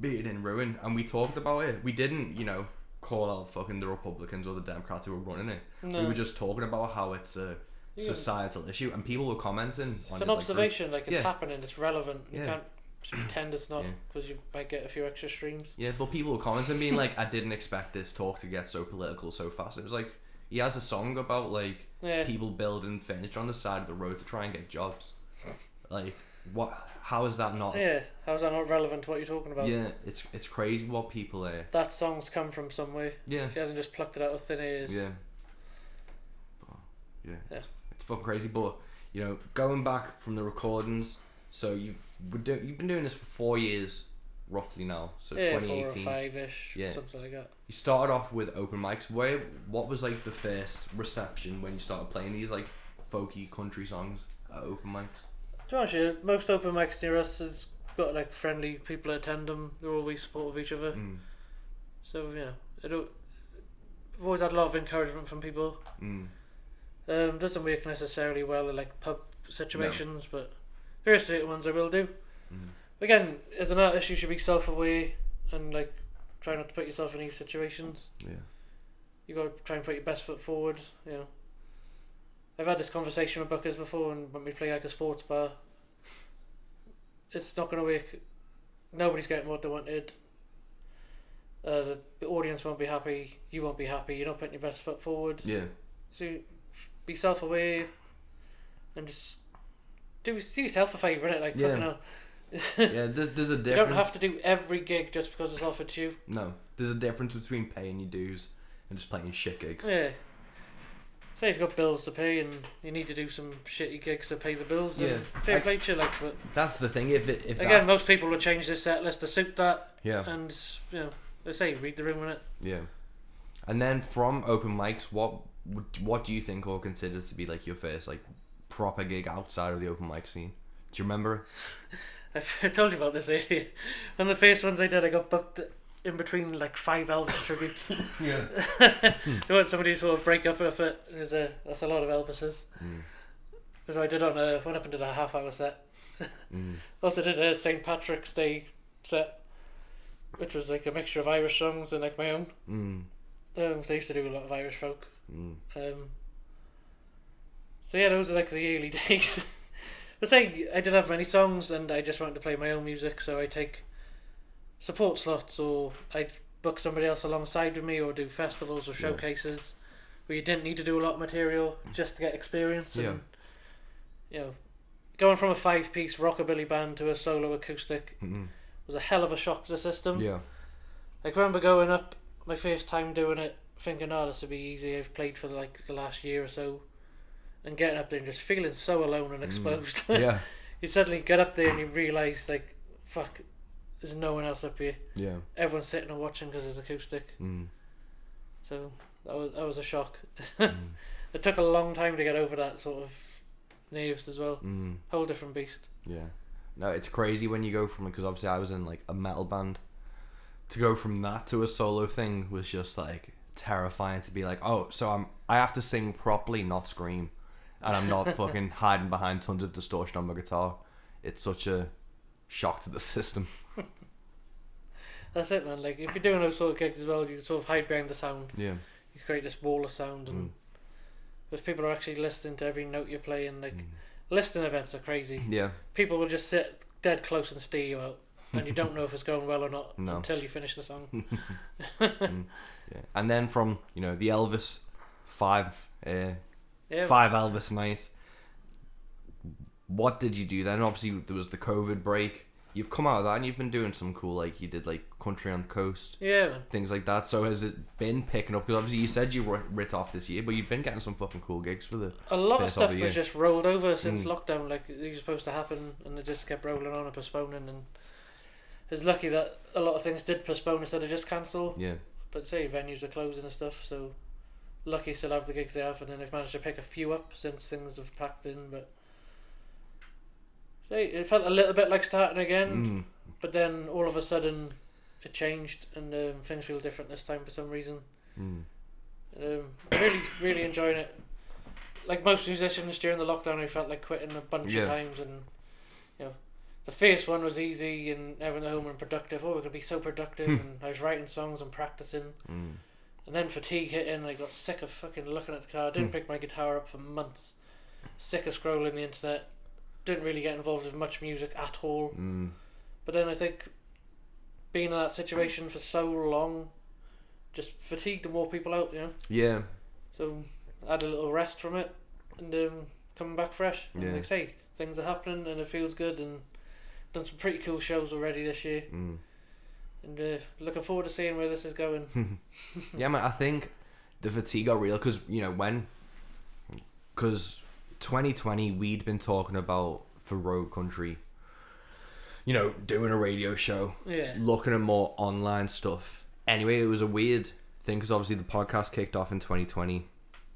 being in ruin, and we talked about it. We didn't, you know, call out fucking the Republicans or the Democrats who were running it. No. We were just talking about how it's a societal issue, and people were commenting on it's an observation, like it's happening, it's relevant. You can't just pretend it's not, because you might get a few extra streams. Yeah, but people were commenting being like, I didn't expect this talk to get so political so fast. It was like, he has a song about like people building furniture on the side of the road to try and get jobs. Like, what? How is that not? Yeah, how is that not relevant to what you're talking about? Yeah, it's crazy what people are. That song's come from somewhere. Yeah, he hasn't just plucked it out of thin ears. Yeah. But, it's fucking crazy. But you know, going back from the recordings, so you've been doing this for 4 years, roughly now. So 2018, 4 or 5-ish, something like that. You started off with open mics. What was like the first reception when you started playing these like folky country songs at open mics? To be honest, most open mics near us has got like friendly people that attend them. They're always supportive of each other. So I've always had a lot of encouragement from people. Doesn't work necessarily well in like pub situations, but there are certain ones I will do. Again, as an artist, you should be self-aware and like try not to put yourself in these situations. Yeah, you got to try and put your best foot forward. You know, I've had this conversation with bookers before, and when we play like a sports bar, it's not going to work. Nobody's getting what they wanted. The audience won't be happy. You won't be happy. You're not putting your best foot forward. Yeah. So be self-aware and just do yourself a favour, innit? Like fucking hell. Yeah, there's a difference. You don't have to do every gig just because it's offered to you. No, there's a difference between paying your dues and just playing shit gigs. Yeah. Say if you've got bills to pay and you need to do some shitty gigs to pay the bills, then fair play to you, like. But that's the thing. If again, most people will change their set list to suit that. Yeah. And they say read the room in it. Yeah. And then from open mics, what do you think or consider to be like your first like proper gig outside of the open mic scene? Do you remember it? I told you about this earlier. One of the first ones I did, I got booked in between like 5 Elvis tributes. You want somebody to sort of break up with it. That's a lot of Elvises. So I did went up and did a half-hour set. Also did a St. Patrick's Day set, which was like a mixture of Irish songs and like my own. So I used to do a lot of Irish folk. So yeah, those are like the early days. But say I didn't have many songs and I just wanted to play my own music, so I take support slots, or I'd book somebody else alongside with me, or do festivals or showcases where you didn't need to do a lot of material just to get experience. And going from a 5-piece rockabilly band to a solo acoustic Mm-hmm. was a hell of a shock to the system. Yeah. Like, I remember going up my first time doing it, thinking, oh, this would be easy. I've played for like the last year or so, and getting up there and just feeling so alone and exposed. Yeah. You suddenly get up there and you realise, like, fuck, there's no one else up here. Yeah. Everyone's sitting and watching because it's acoustic. Mm. So that was a shock. It took a long time to get over that sort of nerves as well. Whole different beast. Yeah. No, it's crazy when you go from, because obviously I was in like a metal band, to go from that to a solo thing was just like terrifying. To be like, oh, so I have to sing properly, not scream, and I'm not fucking hiding behind tons of distortion on my guitar. It's such a shock to the system. That's it, man. Like, if you're doing those sort of gigs as well, you sort of hide behind the sound. Yeah. You create this wall of sound, and if people are actually listening to every note you're playing, like, listening events are crazy. Yeah. People will just sit dead close and steer you out, and you don't know if it's going well or not No. until you finish the song. Yeah. And then from, you know, the Elvis five Yeah. Elvis nights, what did you do then? Obviously there was the COVID break. You've come out of that and you've been doing some cool, like, you did like Country on the Coast, Yeah, man. things like that. So has it been picking up? Because obviously you said you were writ off this year, but you've been getting some fucking cool gigs for the A lot of first half stuff the was year. just rolled over since lockdown. Like, it was supposed to happen, and it just kept rolling on and postponing. And it's lucky that a lot of things did postpone instead of just cancel. Yeah. But say venues are closing and stuff, so lucky still have the gigs they have, and then they've managed to pick a few up since things have packed in. But say it felt a little bit like starting again, but then all of a sudden it changed, and things feel different this time for some reason. Really enjoying it. Like most musicians during the lockdown, I felt like quitting a bunch of times, and you know, the first one was easy and everyone at home and productive. Oh, we're gonna be so productive, and I was writing songs and practicing. And then fatigue hit in. I got sick of fucking looking at the car. I didn't pick my guitar up for months. Sick of scrolling the internet. Didn't really get involved with much music at all. But then I think being in that situation for so long just fatigued the more people out, you know. Yeah. So I had a little rest from it, and coming back fresh. And Yeah. like say, things are happening and it feels good, and done some pretty cool shows already this year. And looking forward to seeing where this is going. Yeah, man, I think the fatigue got real because, you know, because 2020 we'd been talking about for Road Country, you know, doing a radio show, Yeah. looking at more online stuff. Anyway, it was a weird thing because obviously the podcast kicked off in 2020.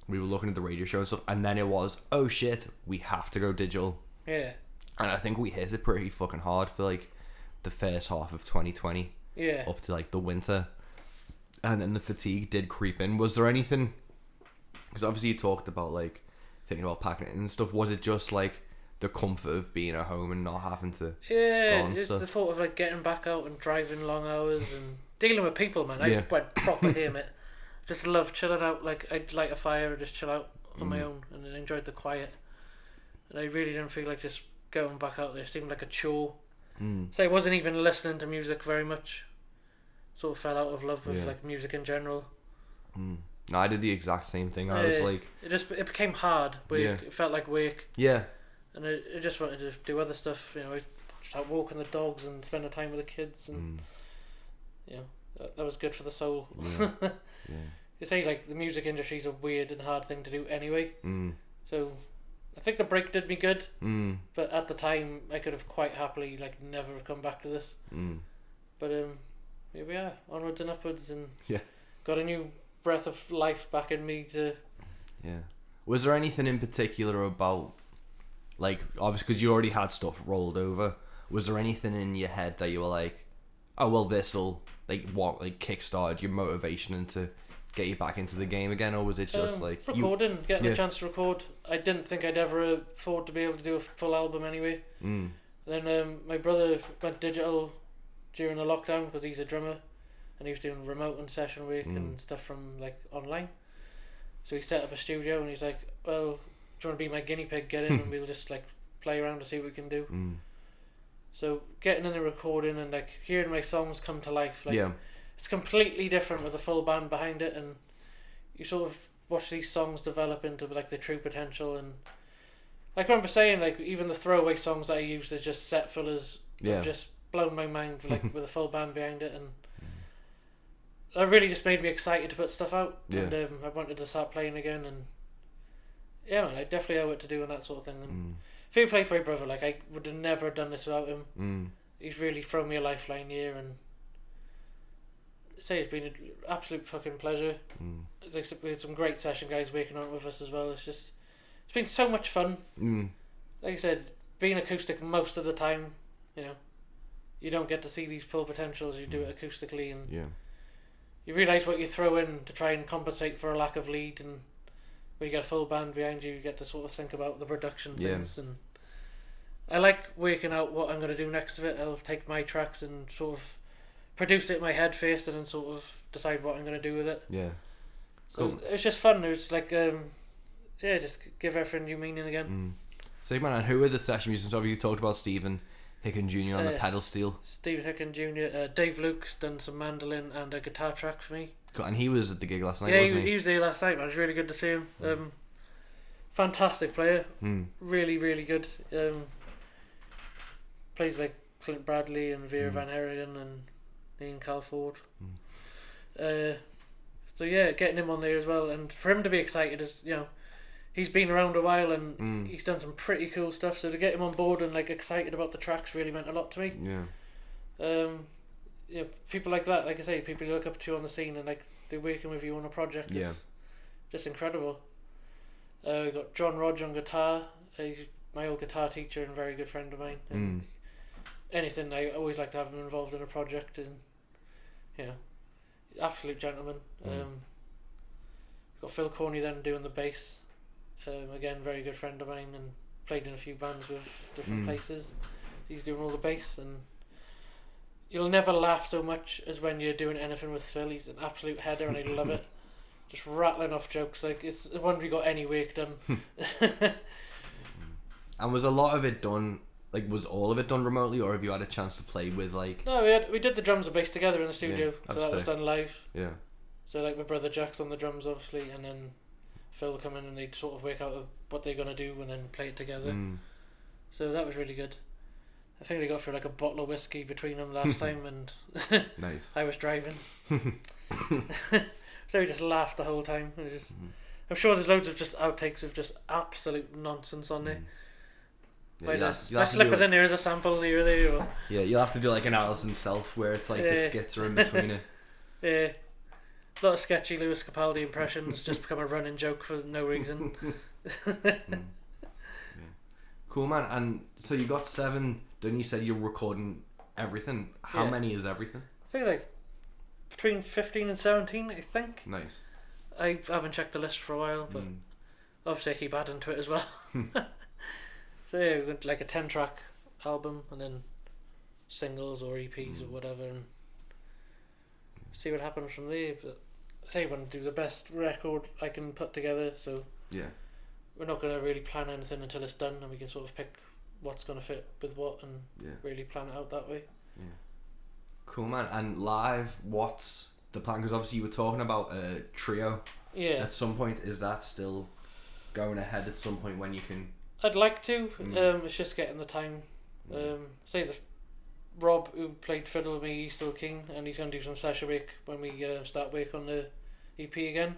We were looking at the radio show and stuff, and then it was, oh shit, we have to go digital. Yeah. And I think we hit it pretty fucking hard for like the first half of 2020. Yeah. Up to like the winter, and then the fatigue did creep in. Was there anything, because obviously you talked about like thinking about packing it and stuff, was it just like the comfort of being at home and not having to Yeah, go on it's stuff? the thought of like getting back out and driving long hours and dealing with people, man. Yeah. I went proper hermit. Just love chilling out. Like, I'd light a fire and just chill out on my own, and then enjoyed the quiet. And I really didn't feel like just going back out there. It seemed like a chore. So I wasn't even listening to music very much. Sort of fell out of love with like music in general. No, I did the exact same thing. I was like, it became hard. Work. Yeah. It felt like work, yeah, and I just wanted to do other stuff. You know, I just out walking the dogs and spending time with the kids, and you know, that was good for the soul. yeah. You say like the music industry's a weird and hard thing to do anyway. So I think the break did me good, but at the time I could have quite happily like never come back to this. But here we are, onwards and upwards, and Yeah. got a new breath of life back in me to. Yeah. Was there anything in particular about, like, obviously because you already had stuff rolled over, was there anything in your head that you were like, oh well, this'll like kickstarted your motivation into get you back into the game again, or was it just like recording, getting Yeah. a chance to record? I didn't think I'd ever afford to be able to do a full album anyway. Then my brother went digital during the lockdown because he's a drummer, and he was doing remote and session work and stuff from like online. So he set up a studio, and he's like, well, do you want to be my guinea pig? Get in and we'll just like play around to see what we can do. So getting in the recording and like hearing my songs come to life, like Yeah. it's completely different with a full band behind it, and you sort of watch these songs develop into like the true potential. And I remember saying like even the throwaway songs that I used as just set fillers Yeah. have just blown my mind like with a full band behind it, and that really just made me excited to put stuff out. Yeah. And I wanted to start playing again, and yeah, man, I definitely owe it to doing that sort of thing. And fair play for my brother, like I would have never done this without him. He's really thrown me a lifeline here, and say it's been an absolute fucking pleasure. Like, we had some great session guys working on it with us as well. It's been so much fun. Like I said, being acoustic most of the time, you know, you don't get to see these full potentials. You do it acoustically, and you realise what you throw in to try and compensate for a lack of lead, and when you get a full band behind you, you get to sort of think about the production things. And I like working out what I'm going to do next to it. I'll take my tracks and sort of produce it in my head first, and then sort of decide what I'm going to do with it. Yeah. So Cool. it's just fun. It's like just give everything new meaning again. So man, and who are the session musicians? Obviously, you talked about Stephen Hicken Jr. on the pedal steel. Stephen Hicken Jr. Dave Luke's done some mandolin and a guitar track for me. Cool. And he was at the gig last night, Yeah, wasn't he was there last night, man. It was really good to see him. Fantastic player. Really, really good. Plays like Clint Bradley and Vera Van Herrigen and Ian Calford. So yeah, getting him on there as well, and for him to be excited is, you know, he's been around a while and he's done some pretty cool stuff. So to get him on board and like excited about the tracks really meant a lot to me. Yeah. You know, people like that, like I say, people you look up to on the scene and like they're working with you on a project. Yeah. Just incredible. We got John Rodge on guitar. He's my old guitar teacher and a very good friend of mine. And anything, I always like to have him involved in a project, and you know, absolute gentleman. Got Phil Corney then doing the bass. Again, very good friend of mine, and played in a few bands with different places. He's doing all the bass, and you'll never laugh so much as when you're doing anything with Phil. He's an absolute header, and I love it. Just rattling off jokes, like it's when we got any work done. And was a lot of it done, like, was all of it done remotely, or have you had a chance to play with, like... No, we did the drums and bass together in the studio, so that was sick. done live. Yeah. So like my brother Jack's on the drums obviously, and then Phil will come in and they'd sort of work out what they're gonna do and then play it together. So that was really good. I think they got through like a bottle of whiskey between them last time, and Nice. I was driving. So we just laughed the whole time. It was just, I'm sure there's loads of just outtakes of just absolute nonsense on there. Yeah, Like you'll have to slip do, it in there as a sample here or there. Or, yeah, you'll have to do like an Alison Self where it's like the skits are in between it. yeah. A lot of sketchy Lewis Capaldi impressions just become a running joke for no reason. Cool, man. And so you got 7 done. You said you're recording everything. How Yeah. many is everything? I think like between 15 and 17, I think. Nice. I haven't checked the list for a while, but obviously I keep adding to it as well. So yeah, we went like a 10-track album and then singles or EPs or whatever, and see what happens from there. But I say I want to do the best record I can put together, so Yeah. we're not going to really plan anything until it's done, and we can sort of pick what's going to fit with what and really plan it out that way. Cool, man. And live, what's the plan? Because obviously you were talking about a trio. Yeah, At some point, is that still going ahead at some point when you can... I'd like to. It's just getting the time. Say the Rob, who played fiddle with me, he's still keen, and he's going to do some session work when we start work on the EP again.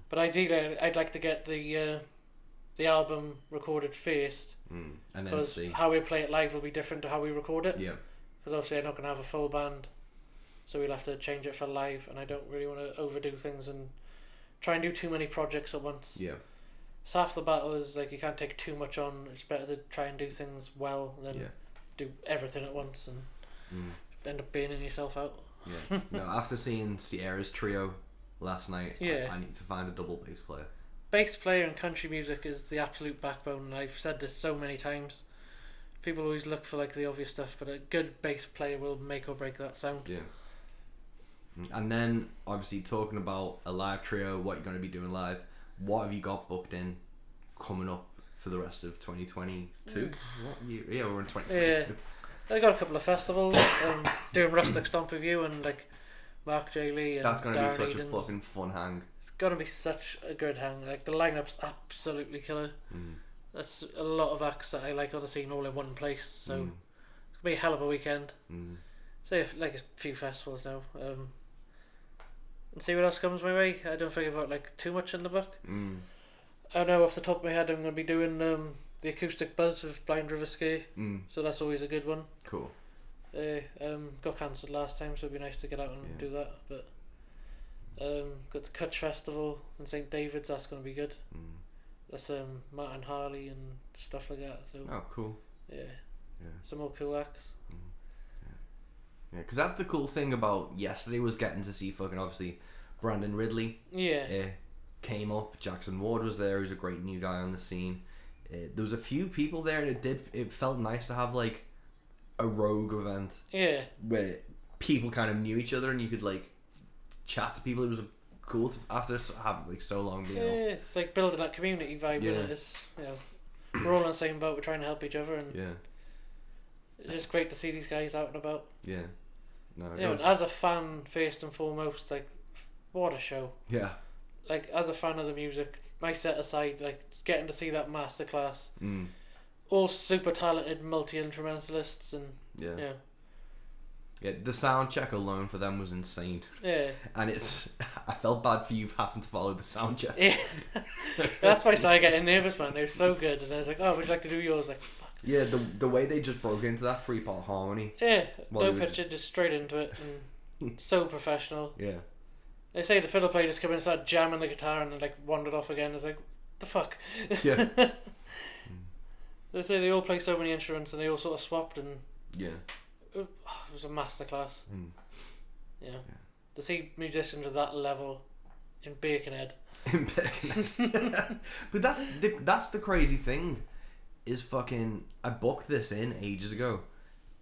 But ideally, I'd like to get the album recorded first, And then because see. how we play it live will be different to how we record it. Yeah. Because obviously I'm not going to have a full band, so we'll have to change it for live, and I don't really want to overdo things and try and do too many projects at once. Yeah. So half the battle is like you can't take too much on. It's better to try and do things well than do everything at once and end up burning yourself out. Yeah. No, after seeing Sierra's trio last night, Yeah. I need to find a double bass player. Bass player in country music is the absolute backbone, and I've said this so many times. People always look for like the obvious stuff, but a good bass player will make or break that sound. Yeah. And then, obviously, talking about a live trio, what you're going to be doing live, what have you got booked in coming up for the rest of 2022? What year? Yeah, we're in 2022. I got a couple of festivals, doing Rustic Stomp with you and like Mark J. Lee and That's going to be Darren such Edens. a fucking fun hang. It's gonna be such a good hang. Like the lineup's absolutely killer. That's a lot of acts that I like on the scene all in one place. So it's gonna be a hell of a weekend. Say like a few festivals now. And see what else comes my way. I don't think I've got like too much in the book. I know off the top of my head I'm gonna be doing the acoustic buzz of Blind River Ski. So that's always a good one. Cool. Got cancelled last time, so it'd be nice to get out and do that. But got the Kutch Festival in St David's. That's gonna be good. That's Martin Harley and stuff like that. So Oh, cool. yeah. Some more cool acts. Yeah, because that's the cool thing about yesterday was getting to see fucking obviously Brandon Ridley. Came up. Jackson Ward was there. Who's a great new guy on the scene. There was a few people there, and it felt nice to have like a rogue event. Yeah. Where people kind of knew each other, and you could like chat to people. It was cool to, after having like so long being off. It's like building that community vibe. Yeah. It's we're all on the same boat. We're trying to help each other, and it's just great to see these guys out and about. Yeah. No. And as a fan, first and foremost, like what a show. Yeah. Like as a fan of the music, my set aside, like getting to see that masterclass. All super talented multi-instrumentalists and Yeah, the sound check alone for them was insane. Yeah. And I felt bad for you having to follow the sound check. Yeah. That's why I started getting nervous, man. They were so good, and I was like, "Oh, would you like to do yours?" Like, fuck. Yeah, the way they just broke into that 3-part harmony. Yeah, Well, no pitching, just straight into it, and so professional. Yeah. They say the fiddle player just came in and started jamming the guitar and then like wandered off again. It's like, the fuck. Yeah. They say they all play so many instruments and they all sort of swapped, and Yeah. it was a masterclass. Yeah. To see musicians of that level in Birkenhead. But that's the crazy thing, is fucking I booked this in ages ago,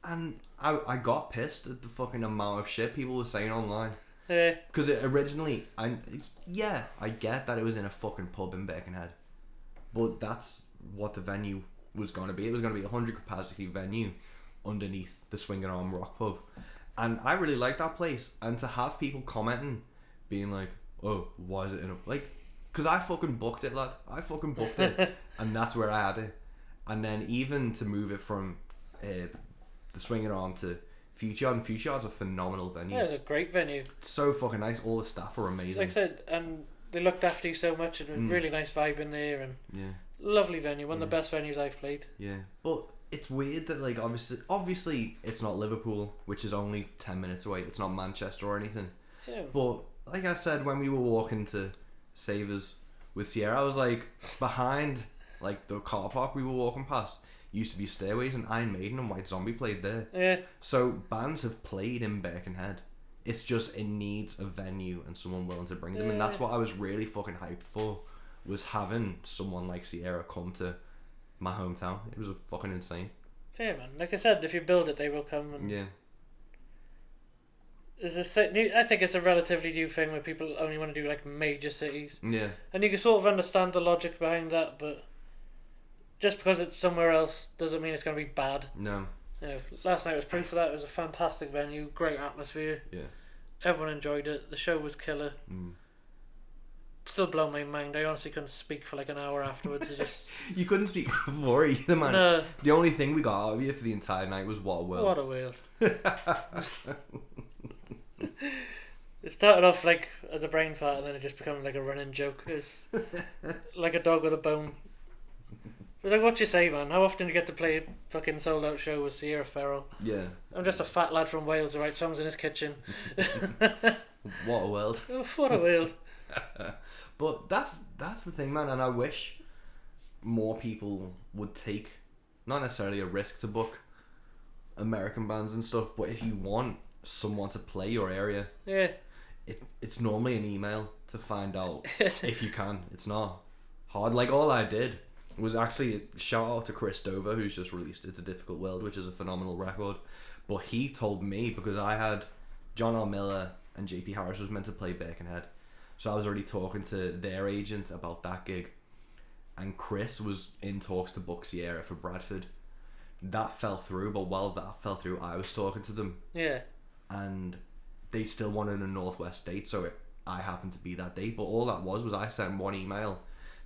and I got pissed at the fucking amount of shit people were saying online. Yeah. Because originally, I get that it was in a fucking pub in Birkenhead, but that's what the venue was going to be. It was going to be a 100 capacity venue underneath the Swinging Arm Rock Pub, and I really liked that place. And to have people commenting, being like, "Oh, why is it in a like?" Because I fucking booked it, lad. I fucking booked it, and that's where I had it. And then even to move it from the Swinging Arm to Future Yard, and Future Yard's a phenomenal venue. Yeah, it's a great venue. It's so fucking nice. All the staff are amazing. Like I said, and they looked after you so much, and a really nice vibe in there, and lovely venue. One of the best venues I've played. Yeah, but it's weird that like obviously it's not Liverpool, which is only 10 minutes away. It's not Manchester or anything. Yeah. But like I said, when we were walking to Savers with Sierra, I was like, behind like the car park we were walking past used to be Stairways, and Iron Maiden and White Zombie played there. Yeah. So bands have played in Birkenhead. It's just it needs a venue and someone willing to bring them, and that's what I was really fucking hyped for, was having someone like Sierra come to my hometown. It was fucking insane. Yeah, man. Like I said, if you build it, they will come. And Yeah. I think it's a relatively new thing where people only want to do like major cities. Yeah. And you can sort of understand the logic behind that, but just because it's somewhere else doesn't mean it's going to be bad. No. You know, last night was proof of that. It was a fantastic venue, great atmosphere. Yeah. Everyone enjoyed it. The show was killer. Still blown my mind. I honestly couldn't speak for like an hour afterwards. It just You couldn't speak before either, man. No. The only thing we got out of you for the entire night was what a world. What a world. It started off like as a brain fart, and then it just became like a running joke. It's like a dog with a bone. It's like, what you say, man? How often do you get to play a fucking sold out show with Sierra Ferrell? Yeah. I'm just a fat lad from Wales who writes songs in his kitchen. What a world. Oh, what a world. But that's the thing, man, and I wish more people would take not necessarily a risk to book American bands and stuff, but if you want someone to play your area, Yeah. it's normally an email to find out if you can. It's not hard. Like, all I did was actually shout out to Chris Dover, who's just released It's a Difficult World, which is a phenomenal record, but he told me, because I had John R. Miller and JP Harris was meant to play Birkenhead, so I was already talking to their agent about that gig, and Chris was in talks to book Sierra for Bradford. That fell through, but while that fell through, I was talking to them, Yeah. and they still wanted a Northwest date, so I happened to be that date. But all that was I sent one email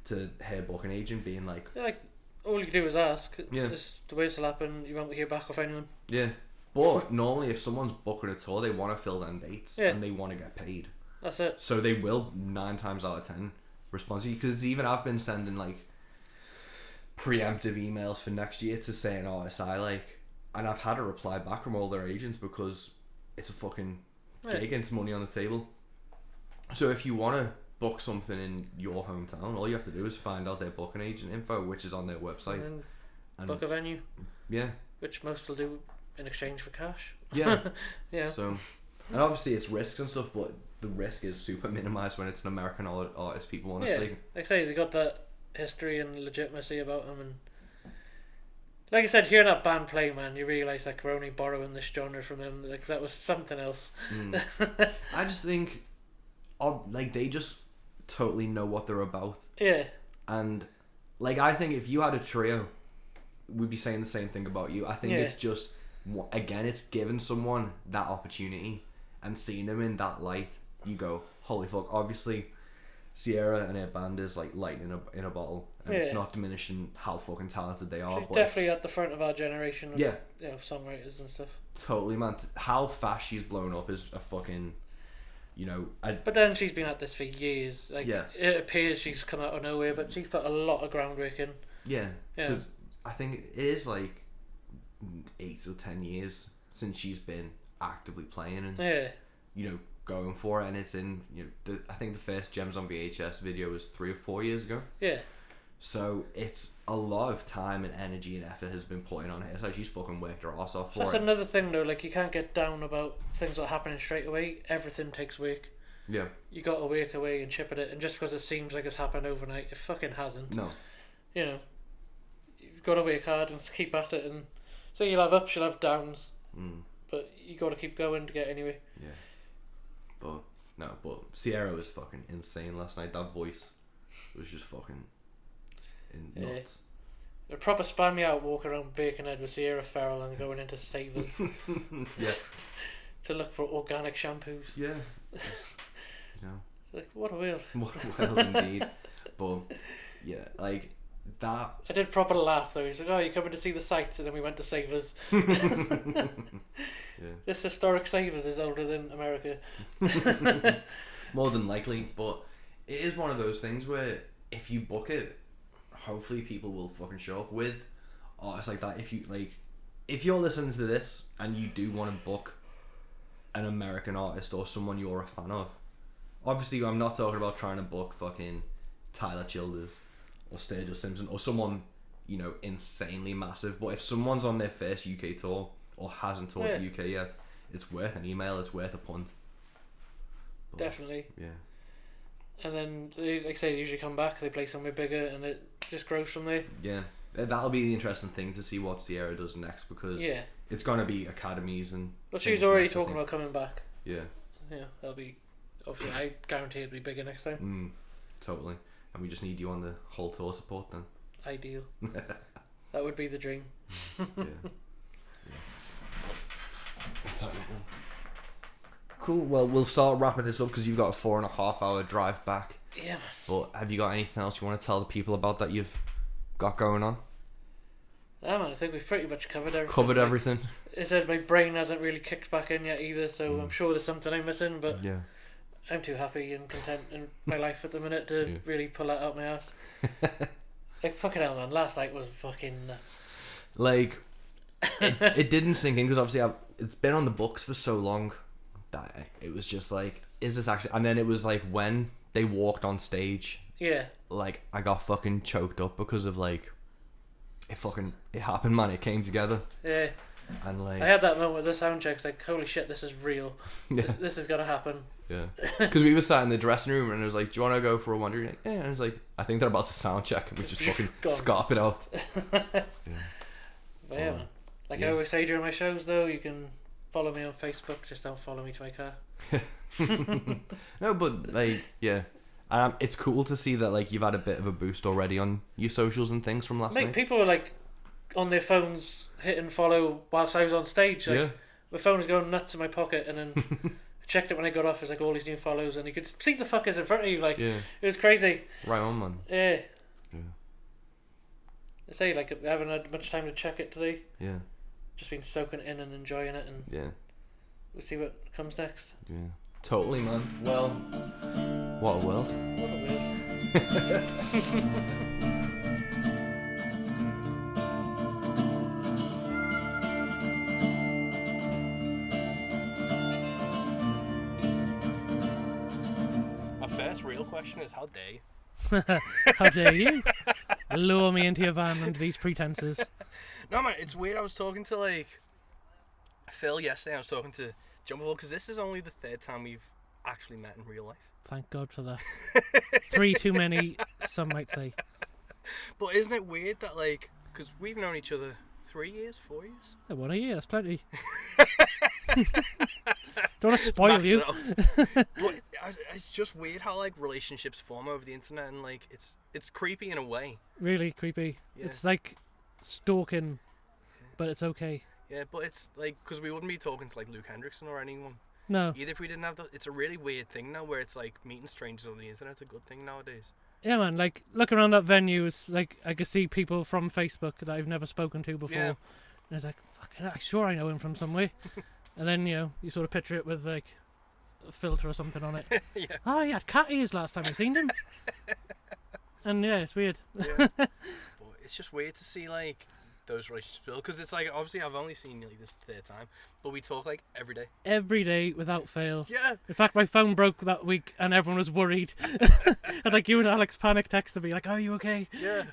to her booking agent being like, Like, all you can do is ask. Yeah. It's the way it'll happen. You won't hear back off anyone. Yeah. But normally, if someone's booking a tour, they want to fill them dates Yeah. and they want to get paid. That's it. So they will 9 times out of 10 respond to you. Because even I've been sending like preemptive emails for next year to say an RSI like, and I've had a reply back from all their agents because it's a fucking gig and it's money on the table. So if you want to book something in your hometown, all you have to do is find out their booking agent info, which is on their website, and book a venue. Yeah. Which most will do in exchange for cash. Yeah. Yeah. So, and obviously it's risks and stuff, but the risk is super minimized when it's an American artist. People want to see. Like I say, they got that history and legitimacy about them, and like I said, hearing that band play, man, you realise like we're only borrowing this genre from them. Like that was something else. I just think, like they just totally know what they're about. Yeah. And like I think if you had a trio, we'd be saying the same thing about you. I think it's just, again, it's giving someone that opportunity and seeing them in that light. You go, holy fuck! Obviously, Sierra and her band is like lightning in a bottle, and it's not diminishing how fucking talented they are. She's But definitely at the front of our generation. Of, yeah, songwriters and stuff. totally, man. How fast she's blown up is a fucking, But then she's been at this for years. Like, Yeah. It appears she's come out of nowhere, but she's put a lot of groundwork in. yeah. Yeah. 'Cause I think it is like 8 or 10 years since she's been actively playing and Yeah. going for it, and it's in I think the first Gems on VHS video was 3 or 4 years ago. Yeah. So it's a lot of time and energy and effort has been put in on her. So she's fucking worked her ass off for That's it. another thing though, like you can't get down about things that are happening straight away. Everything takes work. Yeah. You got to work away and chip at it, and just because it seems like it's happened overnight, it fucking hasn't. No. You've got to work hard and keep at it, and so you'll have ups, you'll have downs, but you got to keep going to get anywhere. Yeah. But Sierra was fucking insane last night. That voice was just fucking nuts. A proper span me out walking around Birkenhead with Sierra Ferrell and going into Savers Yeah. to look for organic shampoos. Yeah. It's, Like, what a world. what a world indeed. But yeah, like that. I did proper laugh though. He's like, "Oh, you coming to see the sights?" And then we went to Savers. Yeah. This historic Savers is older than America. More than likely, but it is one of those things where if you book it, hopefully people will fucking show up with artists like that. If you're listening to this and you do want to book an American artist or someone you're a fan of, obviously I'm not talking about trying to book fucking Tyler Childers or Sturgill Simpson or someone insanely massive, but if someone's on their first UK tour or hasn't toured the UK yet, it's worth an email, it's worth a punt. But, Definitely. yeah. And then, like I say, they usually come back, they play somewhere bigger, and it just grows from there. Yeah, that'll be the interesting thing to see what Sierra does next, because it's going to be academies and. But she's already talking about coming back. Yeah. Yeah, that'll be. Obviously, I guarantee it'll be bigger next time. Totally, and we just need you on the whole tour support then. Ideal. That would be the dream. Yeah. Exactly. Cool. Well, we'll start wrapping this up because you've got a 4.5 hour drive back. Yeah, man. But have you got anything else you want to tell the people about that you've got going on? Yeah, man, I think we've pretty much covered everything. Covered everything. I said my brain hasn't really kicked back in yet either, so I'm sure there's something I'm missing, but Yeah. I'm too happy and content in my life at the minute to really pull that out my ass. Like, fucking hell, man, last night was fucking nuts. Like, it didn't sink in because obviously it's been on the books for so long that it was just like, is this actually? And then it was like when they walked on stage, Yeah. like I got fucking choked up because of like, it happened, man. It came together. Yeah. And like, I had that moment with the sound checks, like, holy shit, this is real. Yeah. This is gonna happen. Yeah, because we were sat in the dressing room and it was like, do you want to go for a wander? Like, yeah, and it was like, I think they're about to sound check, and we just fucking Gone. scarp it out. But yeah, man. Like I always say during my shows, though, you can follow me on Facebook, just don't follow me to my car. No, but like, yeah, it's cool to see that like you've had a bit of a boost already on your socials and things from last Mate, night. people were like on their phones hitting follow whilst I was on stage. Like, Yeah. my phone was going nuts in my pocket, and then I checked it when I got off. It's like all these new follows, and you could see the fuckers in front of you. Like, Yeah. it was crazy. Right on, man. Yeah. Yeah. I say, like, I haven't had much time to check it today. Yeah. Just been soaking it in and enjoying it, and Yeah. we'll see what comes next. Yeah. Totally, man. Well, what a world. What a weird. My first real question is, how dare you? How dare you lure me into your van under these pretenses? No, man, it's weird. I was talking to, like, Phil yesterday. I was talking to John before, because this is only the third time we've actually met in real life. Thank God for that. 3 too many, some might say. But isn't it weird that, like, because we've known each other 3 years, 4 years? Oh, 1 a year, that's plenty. Don't want to spoil Max you. it out. But it's just weird how, like, relationships form over the internet, and, like, it's creepy in a way. Really creepy. Yeah. It's like stalking, but it's okay. Yeah, but it's like, because we wouldn't be talking to, like, Luke Hendrickson or anyone No. either if we didn't have the. It's a really weird thing now where it's like meeting strangers on the internet's a good thing nowadays. Yeah, man, like, look around that venue, it's like, I could see people from Facebook that I've never spoken to before. Yeah. And it's like, fucking hell, sure I know him from somewhere. And then, you know, you sort of picture it with, like, a filter or something on it. Yeah. Oh, he had cat ears last time I seen him. And yeah, it's weird. Yeah. But it's just weird to see, like, those relationships build, because it's like, obviously I've only seen you, like, this third time, but we talk, like, every day. Every day without fail. Yeah. In fact, my phone broke that week and everyone was worried. And like, you and Alex panic texted me, like, oh, are you okay? Yeah.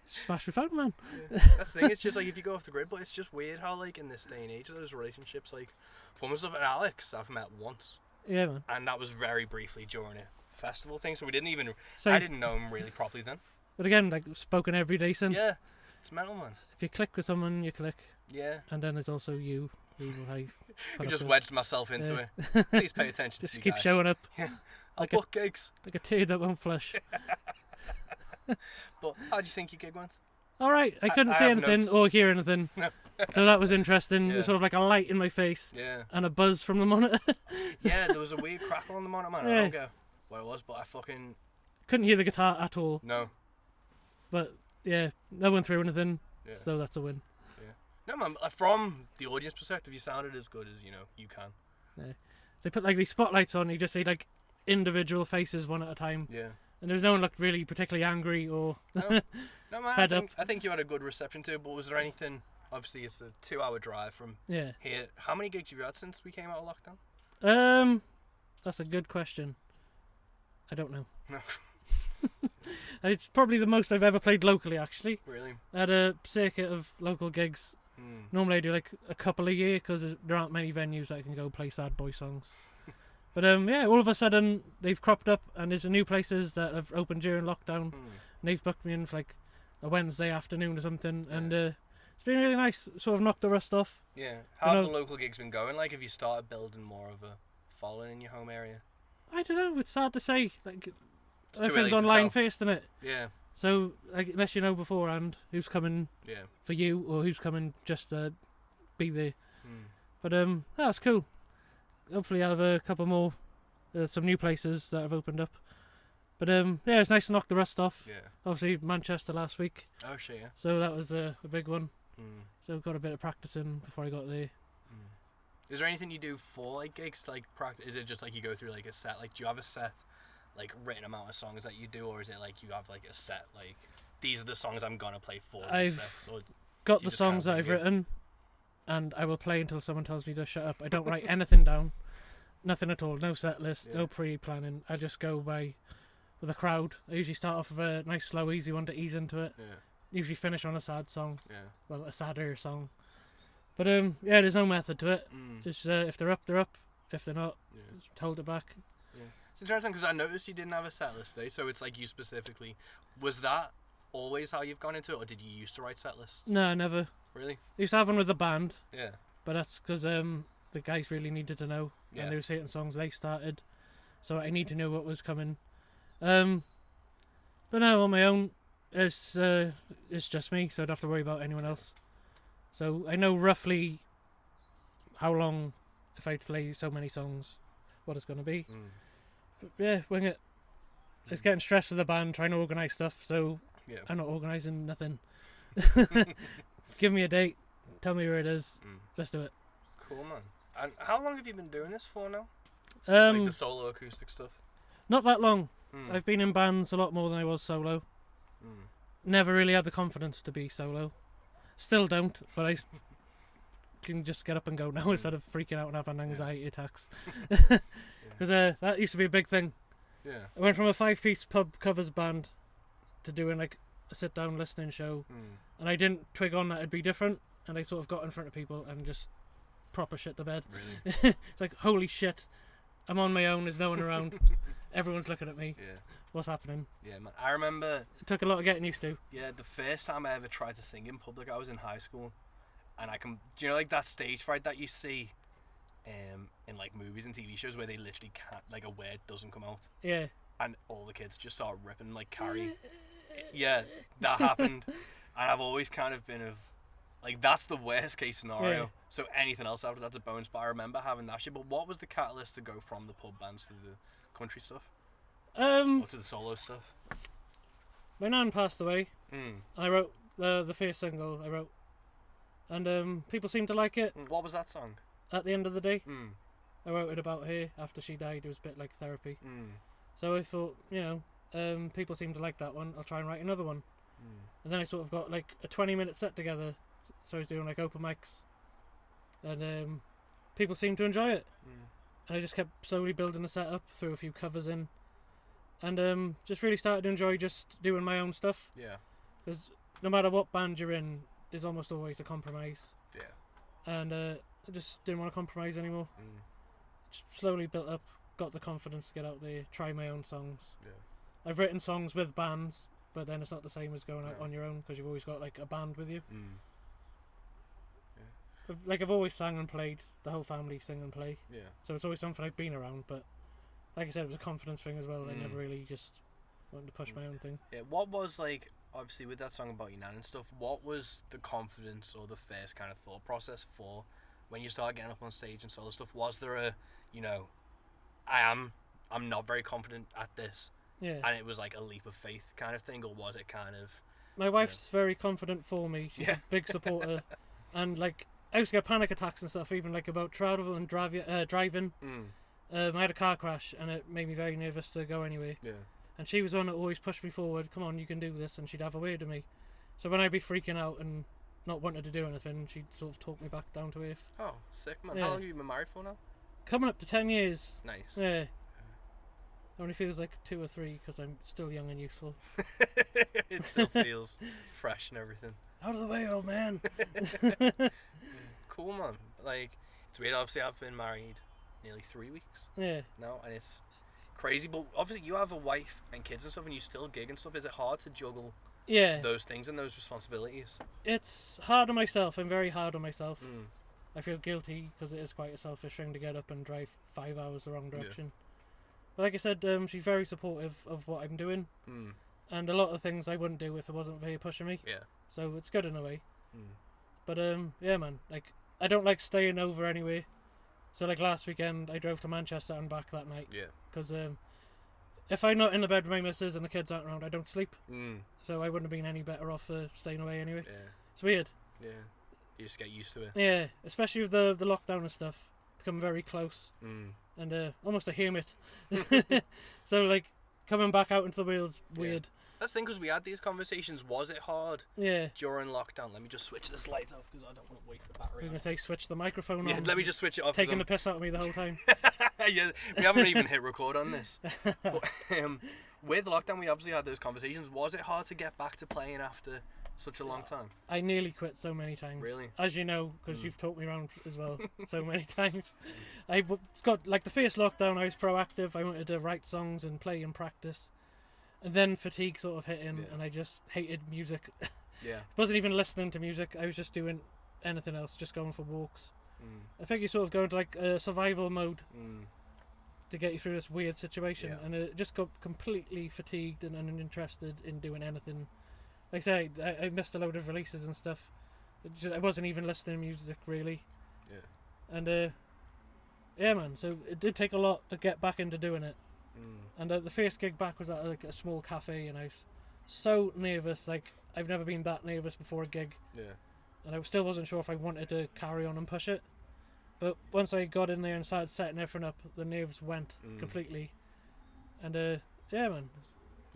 Smash my phone, man. Yeah. That's the thing, it's just like if you go off the grid, but it's just weird how, like, in this day and age, those relationships, like, for myself and Alex, I've met once, Yeah, man. and that was very briefly during a festival thing, so we didn't even, So, I didn't know him really properly then. but again, like, spoken every day since. Yeah. It's mental, man. If you click with someone, you click. Yeah. And then there's also you, who I put I up just with. wedged myself into Yeah. it. Please pay attention Just to me, keep guys. showing up I'll like a- book gigs. like a tear that won't flush. But how do you think your gig went? All right, I couldn't I say have anything notes. or hear anything. No. So that was interesting. Yeah. There's sort of like a light in my face Yeah. and a buzz from the monitor. Yeah, there was a weird crackle on the monitor, man. I Yeah. don't get what it was, but I fucking... Couldn't hear the guitar at all. No. But yeah, no one threw anything. Yeah. So that's a win. No, man, from the audience perspective, you sounded as good as, you know, you can. They put like these spotlights on. You just see like individual faces one at a time, Yeah. and there was no one looked really particularly angry or No, man, Fed I think you had a good reception to it, but was there anything... Obviously, it's a 2-hour drive from yeah. here. How many gigs have you had since we came out of lockdown? That's a good question. I don't know. No. It's probably the most I've ever played locally. Actually, Really? I had a circuit of local gigs. Hmm. Normally I do like a couple a year because there aren't many venues that I can go play sad boy songs. But yeah, all of a sudden they've cropped up and there's new places that have opened during lockdown. Hmm. And they've booked me in for like a Wednesday afternoon or something, Yeah. and it's been really nice. Sort of knocked the rust off. Yeah. How have know- the local gigs been going? Like, have you started building more of a following in your home area? I don't know. It's hard to say. Like It's too early everything's to online tell. first, isn't it? Yeah. So like, unless you know beforehand who's coming Yeah. for you or who's coming just to be there. Hmm. But that's cool. Hopefully I'll have a couple more, some new places that have opened up. But yeah, it's nice to knock the rust off. Yeah. Obviously Manchester last week, Oh, shit, yeah. so that was a big one. Hmm. So got a bit of practicing before I got there. Is there anything you do for, like, gigs, like, practice? Is it just, like, you go through, like, a set? Like, do you have a set, like, written amount of songs that you do? Or is it, like, you have, like, a set, like, these are the songs I'm gonna play for these I've sets? Or Got You the just can't songs that wing I've it. written, and I will play until someone tells me to shut up. I don't write anything down, nothing at all. No set list, Yeah. no pre-planning. I just go by with a crowd. I usually start off with a nice, slow, easy one to ease into it. Yeah, Usually finish on a sad song, yeah. well, a sadder song. But yeah, there's no method to it. Mm. It's if they're up, they're up. If they're not, Yeah. just hold it back. It's interesting because I noticed you didn't have a set list today, so it's like you specifically. Was that always how you've gone into it, or did you used to write set lists? No, never. Really? I used to have one with the band, Yeah. but that's because the guys really needed to know, Yeah. and there were certain songs they started, so I need to know what was coming. But no, on my own, it's just me, so I don't have to worry about anyone else. So I know roughly how long, if I play so many songs, what it's going to be. Mm. But yeah, wing it. It's getting stressed with the band, trying to organise stuff, so Yeah. I'm not organising nothing. Give me a date. Tell me where it is. Mm. Let's do it. Cool, man. And how long have you been doing this for now? Um, Like the solo acoustic stuff? not that long. Mm. I've been in bands a lot more than I was solo. Mm. Never really had the confidence to be solo. Still don't, but I can just get up and go now instead of freaking out and having anxiety attacks. Because that used to be a big thing. Yeah. I went from a 5-piece pub covers band to doing like a sit-down listening show, Mm. and I didn't twig on that it'd be different, and I sort of got in front of people and just proper shit the bed. Really? It's like, holy shit, I'm on my own, there's no one around, everyone's looking at me, Yeah. what's happening? Yeah, man. I remember, It took a lot of getting used to. yeah, the first time I ever tried to sing in public, I was in high school. And do you know, like that stage fright that you see in like movies and TV shows where they literally can't, like a word doesn't come out? Yeah. And all the kids just start ripping like Carrie. Yeah, that happened. And I've always kind of been like, that's the worst case scenario. Yeah. So anything else after that's a bonus. But I remember having that shit. But what was the catalyst to go from the pub bands to the country stuff? Or to the solo stuff? My nan passed away, Mm. and I wrote the first single I wrote, and people seemed to like it. What was that song? At the end of the day, Mm. I wrote it about her after she died. It was a bit like therapy. Mm. So I thought, people seem to like that one. I'll try and write another one. Mm. And then I sort of got like a 20-minute set together. So I was doing like open mics, and people seemed to enjoy it. Mm. And I just kept slowly building the setup, threw a few covers in, and just really started to enjoy just doing my own stuff. Yeah. Because no matter what band you're in, there's almost always a compromise. Yeah. And I just didn't want to compromise anymore. Mm. Just slowly built up, got the confidence to get out there, try my own songs. Yeah. I've written songs with bands, but then it's not the same as going out No. on your own because you've always got like a band with you. Mm. I've always sang and played. The whole family sing and play, Yeah. so it's always something I've been around. But like I said, it was a confidence thing as well. I Mm. never really just wanted to push my own thing. Yeah. What was like, obviously with that song about your nan and stuff, what was the confidence or the first kind of thought process for when you started getting up on stage and solo stuff? Was there a, I'm not very confident at this, Yeah, and it was like a leap of faith kind of thing, or was it kind of? my wife's very confident for me. She's Yeah. a big supporter, and like I used to get panic attacks and stuff, even like about travel and driving. Mm. I had a car crash and it made me very nervous to go anywhere. Yeah. And she was one that always pushed me forward. Come on, you can do this, and she'd have a word to me. So when I'd be freaking out and not wanting to do anything, she'd sort of talk me back down to earth. Oh, sick, man. Yeah. How long have you been married for now? Coming up to 10 years. Nice. Yeah. Only feels like 2 or 3 because I'm still young and useful. It still feels fresh and everything. Out of the way, old man. Cool, man. Like, it's weird. Obviously, I've been married nearly 3 weeks Yeah. now, and it's crazy. But obviously, you have a wife and kids and stuff, and you still gig and stuff. Is it hard to juggle Yeah. those things and those responsibilities? It's hard on myself. I'm very hard on myself. Mm. I feel guilty because it is quite a selfish thing to get up and drive 5 hours the wrong Yeah. direction. But like I said, she's very supportive of what I'm doing. Mm. And a lot of things I wouldn't do if it wasn't for her pushing me. Yeah. So it's good in a way. Mm. But yeah, man. Like I don't like staying over anyway. So like last weekend, I drove to Manchester and back that night Yeah. because if I'm not in the bed with my missus and the kids aren't around, I don't sleep. Mm. So I wouldn't have been any better off staying away anyway. Yeah. It's weird. Yeah. You just get used to it. Yeah, especially with the lockdown and stuff. Become very close Mm. and almost a hermit. So like coming back out into the wheel's weird. That's the thing, because we had these conversations. Was it hard Yeah. during lockdown? Let me just switch this light off because I don't want to waste the I was battery. gonna say switch the microphone Yeah, on. let me just switch it off. 'cause taking I'm- the piss out of me the whole time. Yeah, we haven't even hit record on this. But, with lockdown, we obviously had those conversations. Was it hard to get back to playing after such a long time? I nearly quit so many times. Really? As you know, because Mm. you've taught me around as well so many times. Got like the first lockdown, I was proactive. I wanted to write songs and play and practice. And then fatigue sort of hit in, Yeah. and I just hated music. Yeah. Wasn't even listening to music. I was just doing anything else, just going for walks. Mm. I think you sort of go into like a survival mode Mm. to get you through this weird situation, Yeah. and it just got completely fatigued and uninterested in doing anything. Like I say, I missed a load of releases and stuff. I wasn't even listening to music really. Yeah. And yeah, man. So it did take a lot to get back into doing it. Mm. And the first gig back was at like a small cafe, and I was so nervous. Like I've never been that nervous before a gig, Yeah. and I still wasn't sure if I wanted to carry on and push it. But once I got in there and started setting everything up, the nerves went completely. And yeah, man,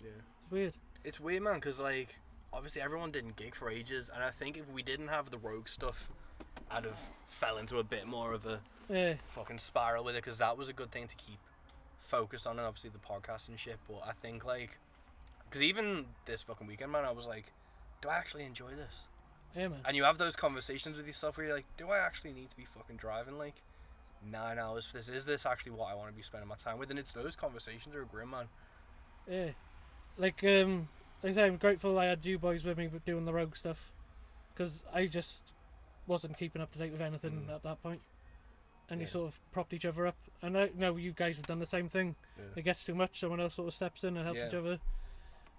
Yeah. it's weird. It's weird, man, because, like, obviously everyone didn't gig for ages, and I think if we didn't have the Rogue stuff, I'd have fell into a bit more of a Yeah, fucking spiral with it, because that was a good thing to keep focused on, and obviously the podcast and shit. But I think, like, because even this fucking weekend, man, I was like, do I actually enjoy this? yeah, man. And you have those conversations with yourself where you're like, do I actually need to be fucking driving like 9 hours for this? Is this actually what I want to be spending my time with? And it's those conversations that are grim, man. Yeah, like I say, I'm grateful I had you boys with me doing the Rogue stuff, because I just wasn't keeping up to date with anything at that point. And you Yeah. sort of propped each other up, and I know you guys have done the same thing. Yeah. It gets too much, someone else sort of steps in and helps Yeah. each other,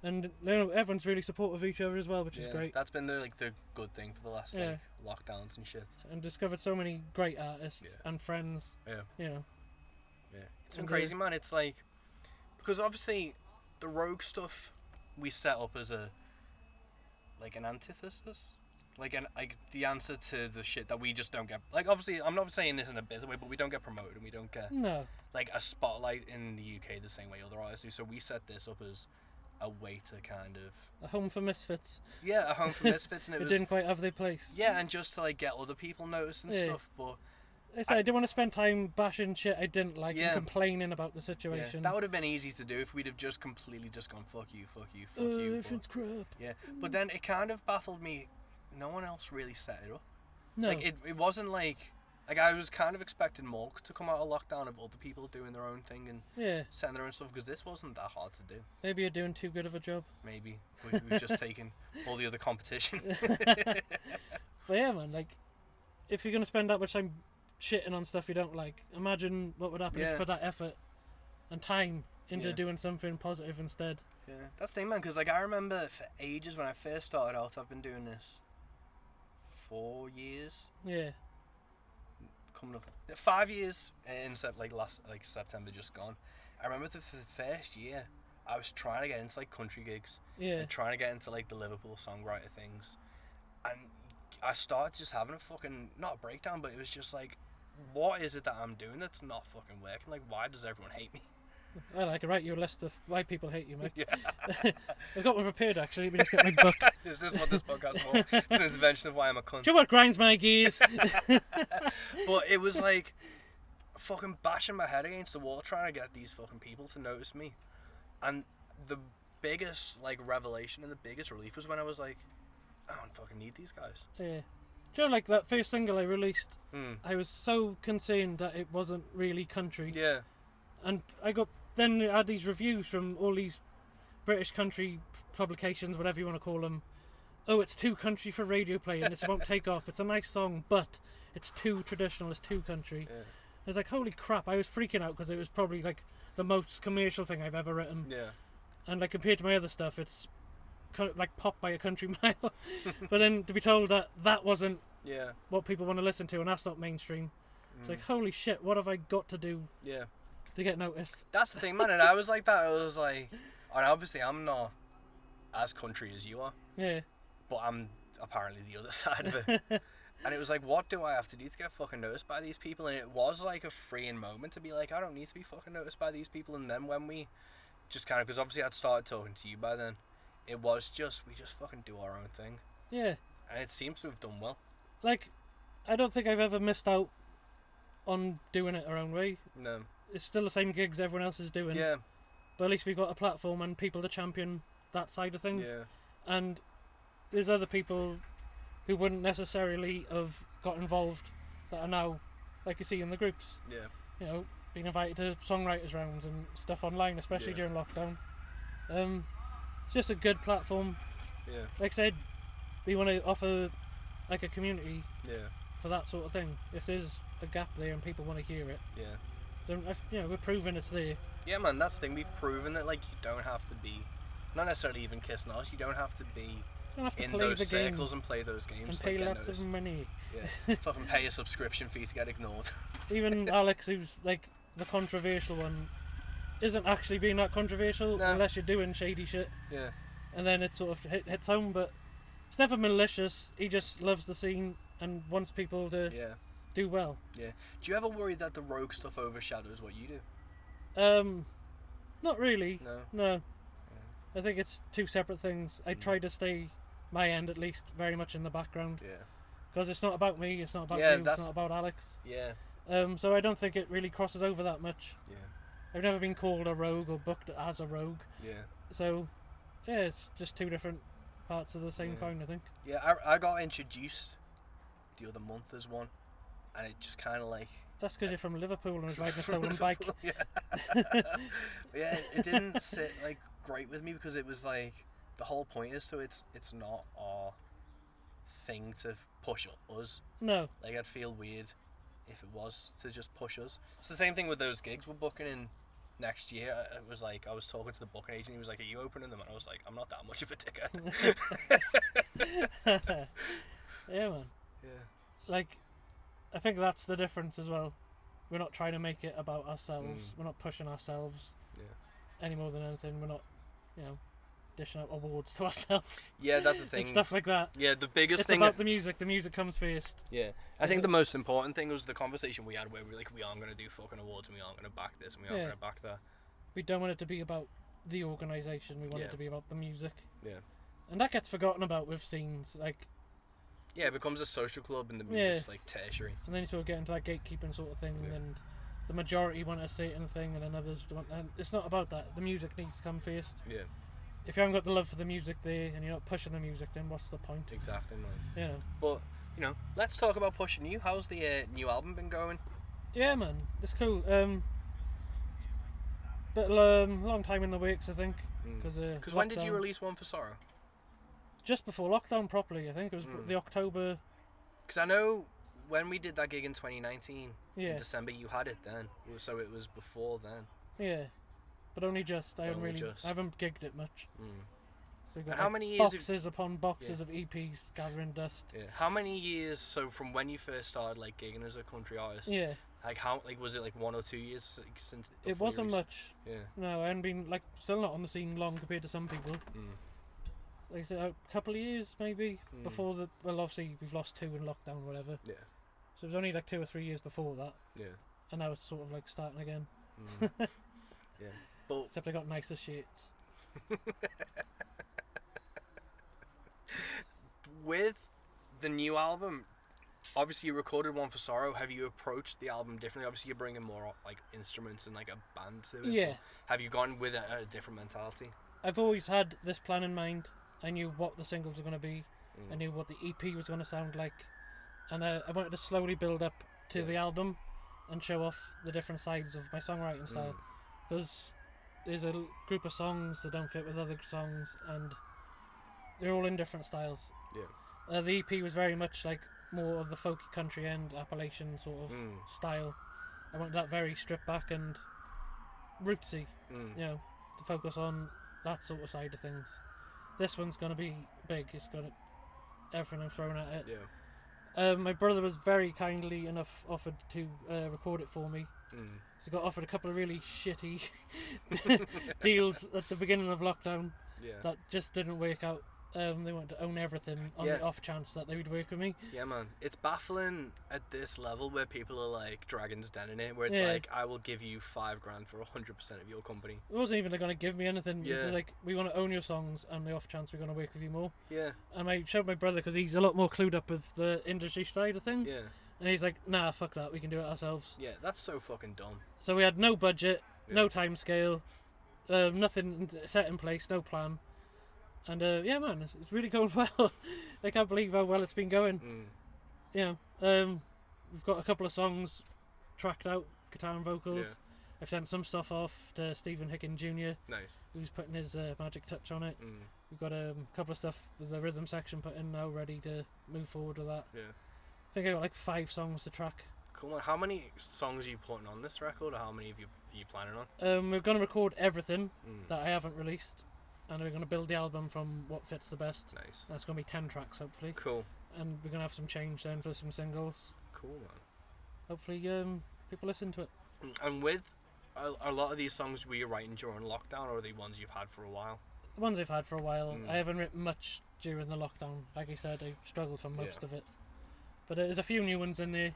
and you know, everyone's really supportive of each other as well, which is great. That's been the good thing for the last like lockdowns and shit. And discovered so many great artists Yeah. and friends. Yeah. You know. Yeah. It's been And, crazy, man. It's like, because obviously the Rogue stuff we set up as a like an antithesis. Like the answer to the shit that we just don't get. Like, obviously, I'm not saying this in a bitter way, but we don't get promoted and we don't get No. like a spotlight in the UK the same way other artists do. So we set this up as a way to kind of A home for misfits. a home for misfits, and it Who was didn't quite have their place. and just to like get other people noticed and Yeah. stuff. But I said I didn't want to spend time bashing shit I didn't like Yeah. and complaining about the yeah, situation. that would have been easy to do if we'd have just completely just gone fuck you, fuck you, fuck you. But, Everything's crap. yeah, but then it kind of baffled me. No one else really set it up. No. Like it wasn't like I was kind of expecting more to come out of lockdown of other people doing their own thing and Yeah. setting their own stuff, because this wasn't that hard to do. Maybe you're doing too good of a job. Maybe we've just taken all the other competition. But yeah, man, like, if you're going to spend that much time shitting on stuff you don't like, imagine what would happen if Yeah. you put that effort and time into Yeah. doing something positive instead. Yeah, that's the thing, man. Because like I remember for ages when I first started out, I've been doing this 4 years, Yeah. coming up 5 years in last September just gone. I remember for the first year, I was trying to get into like country gigs Yeah. and trying to get into like the Liverpool songwriter things, and I started just having a fucking not a breakdown, but it was just like, what is it that I'm doing that's not fucking working? Like, why does everyone hate me? I like to write you a list of why people hate you, mate. Yeah. I've got one prepared, actually. Let me just get my book. Is this what this podcast is for? It's an intervention of why I'm a cunt. Do you know what grinds my gears? But it was like fucking bashing my head against the wall trying to get these fucking people to notice me. And the biggest like revelation and the biggest relief was when I was like, I don't fucking need these guys. Yeah. Do you know, like, that first single I released, Mm. I was so concerned that it wasn't really country. Yeah. And I had these reviews from all these British country publications, whatever you want to call them. Oh, it's too country for radio play and this won't take off. It's a nice song, but it's too traditional, it's too country. Yeah. I was like, holy crap, I was freaking out because it was probably like the most commercial thing I've ever written. Yeah. And like compared to my other stuff, it's kind of like pop by a country mile. But then to be told that that wasn't Yeah. what people want to listen to and that's not mainstream, it's like, holy shit, what have I got to do Yeah. to get noticed? That's the thing, man. And I was like that. I was like, and obviously I'm not as country as you are, Yeah. but I'm apparently the other side of it. And it was like, what do I have to do to get fucking noticed by these people? And it was like a freeing moment to be like, I don't need to be fucking noticed by these people. And then when we just kind of, because obviously I'd started talking to you by then, it was just, we just fucking do our own thing. Yeah. And it seems to have done well. Like, I don't think I've ever missed out on doing it our own way. No. It's still the same gigs everyone else is doing. Yeah. But at least we've got a platform and people to champion that side of things. Yeah. And there's other people who wouldn't necessarily have got involved that are now, like you see in the groups, Yeah. you know, being invited to songwriters rounds and stuff online, especially Yeah. during lockdown. It's just a good platform. Yeah. Like I said, we want to offer like a community Yeah. for that sort of thing. If there's a gap there and people want to hear it, Yeah. then you know, we're proving it's there. Yeah, man, that's the thing. We've proven that, like, you don't have to be, not necessarily even kissing us, you don't have to be You don't have to in play those the game circles and play those games. and to, pay like, get lots of noticed. money. Yeah. Fucking pay a subscription fee to get ignored. Even Alex, who's like the controversial one, isn't actually being that controversial No. unless you're doing shady shit, Yeah. and then it sort of hits home. But It's never malicious. He just loves the scene and wants people to Yeah. do well. Yeah. Do you ever worry that the rogue stuff overshadows what you do? Not really. No. No. I think it's two separate things. I try to stay, my end at least, very much in the background. Yeah. Because it's not about me, it's not about Yeah, you, it's that's- not about Alex. Yeah. So I don't think it really crosses over that much. Yeah. I've never been called a rogue or booked as a rogue. Yeah. So, yeah, it's just two different parts of the same Yeah. coin, I think. Yeah, I got introduced the other month as one, and it just kind of like... That's because you're from Liverpool and was riding a stolen bike. Yeah. Yeah, it didn't sit like great with me because it was like the whole point is so it's not our thing to push us. No. Like I'd feel weird if it was to just push us. It's the same thing with those gigs we're booking in next year. It was like I was talking to the booking agent. He was like, "Are you opening them?" And I was like, "I'm not that much of a dickhead." Yeah, man. Yeah. Like, I think that's the difference as well. We're not trying to make it about ourselves. We're not pushing ourselves any more than anything. We're not, dishing out awards to ourselves. Yeah, that's the thing. And stuff like that. Yeah, the biggest It's thing. about the music. The music comes first. Yeah, I think the most important thing was the conversation we had where we were like, we aren't going to do fucking awards and we aren't going to back this and we aren't Yeah. going to back that. We don't want it to be about the organisation. We want Yeah. it to be about the music. Yeah. And that gets forgotten about with scenes. Like, Yeah, it becomes a social club and the music's like tertiary. and then you sort of get into that gatekeeping sort of thing, Yeah. and the majority want a certain thing, and then others don't. And it's not about that. The music needs to come first. Yeah, If you haven't got the love for the music there, and you're not pushing the music, then what's the point? exactly. Man. You know. But let's talk about pushing you. How's the new album been going? Yeah, man, it's cool. But long time in the works, I think, Because when did you release One for Sorrow? Just before lockdown, properly. I think it was the October. Because I know when we did that gig in 2019, in Yeah, December, you had it then. So it was before then. yeah, but only just. I haven't Only really. just. I haven't gigged it much. Mm. So we've And got, how like, many years have- boxes upon boxes of EPs gathering dust. Yeah. How many years? So from when you first started like gigging as a country artist, Yeah, like how was it like 1 or 2 years since? it before you wasn't released- much. Yeah. No, I hadn't been still not on the scene long compared to some people. Like I said, a couple of years maybe before the. Well, obviously we've lost 2 in lockdown, or whatever. Yeah. So it was only like 2 or 3 years before that, Yeah. and now it's sort of like starting again. Yeah. But Except I got nicer shirts. with the new album, obviously you recorded One for Sorrow. Have you approached the album differently? Obviously you're bringing more like instruments and like a band to it. Yeah. but have you gone with a different mentality? I've always had this plan in mind. I knew what the singles were going to be. I knew what the EP was going to sound like, and I wanted to slowly build up to the album and show off the different sides of my songwriting style. Because there's a group of songs that don't fit with other songs, and they're all in different styles. Yeah. The EP was very much like more of the folky country end Appalachian sort of style. I wanted that very stripped back and rootsy, to focus on that sort of side of things. This one's gonna be big. It's got everything I'm throwing at it. Yeah. My brother was very kindly enough offered to record it for me. So I got offered a couple of really shitty deals at the beginning of lockdown Yeah. that just didn't work out. They wanted to own everything on the off chance that they would work with me. Yeah, man. It's baffling at this level where people are like Dragon's Den in it, where it's Yeah. like, I will give you $5,000 for 100% of your company. It wasn't even going to give me anything. It Yeah. was like, we want to own your songs, and the off chance we're going to work with you more. Yeah. And I showed my brother because he's a lot more clued up with the industry side of things. Yeah. And he's like, nah, fuck that, we can do it ourselves. Yeah, that's so fucking dumb. So we had no budget, no time scale, nothing set in place, no plan. And yeah, man, it's really going well. I can't believe how well it's been going. You know, we've got a couple of songs tracked out, guitar and vocals. Yeah. I've sent some stuff off to Stephen Hicken Jr., Nice. who's putting his magic touch on it. We've got a couple of stuff with the rhythm section put in now, ready to move forward with that. Yeah. I think I got like 5 songs to track. Cool, man. How many songs are you putting on this record, or how many are you planning on? We're going to record everything that I haven't released, and we're going to build the album from what fits the best. Nice. That's going to be 10 tracks, hopefully. Cool. And we're going to have some change then for some singles. Cool, man. Hopefully people listen to it. And with a lot of these songs were you writing during lockdown, or are they ones you've had for a while? The ones I've had for a while. Mm. I haven't written much during the lockdown. Like I said, I struggled for most Yeah. of it. But there's a few new ones in there.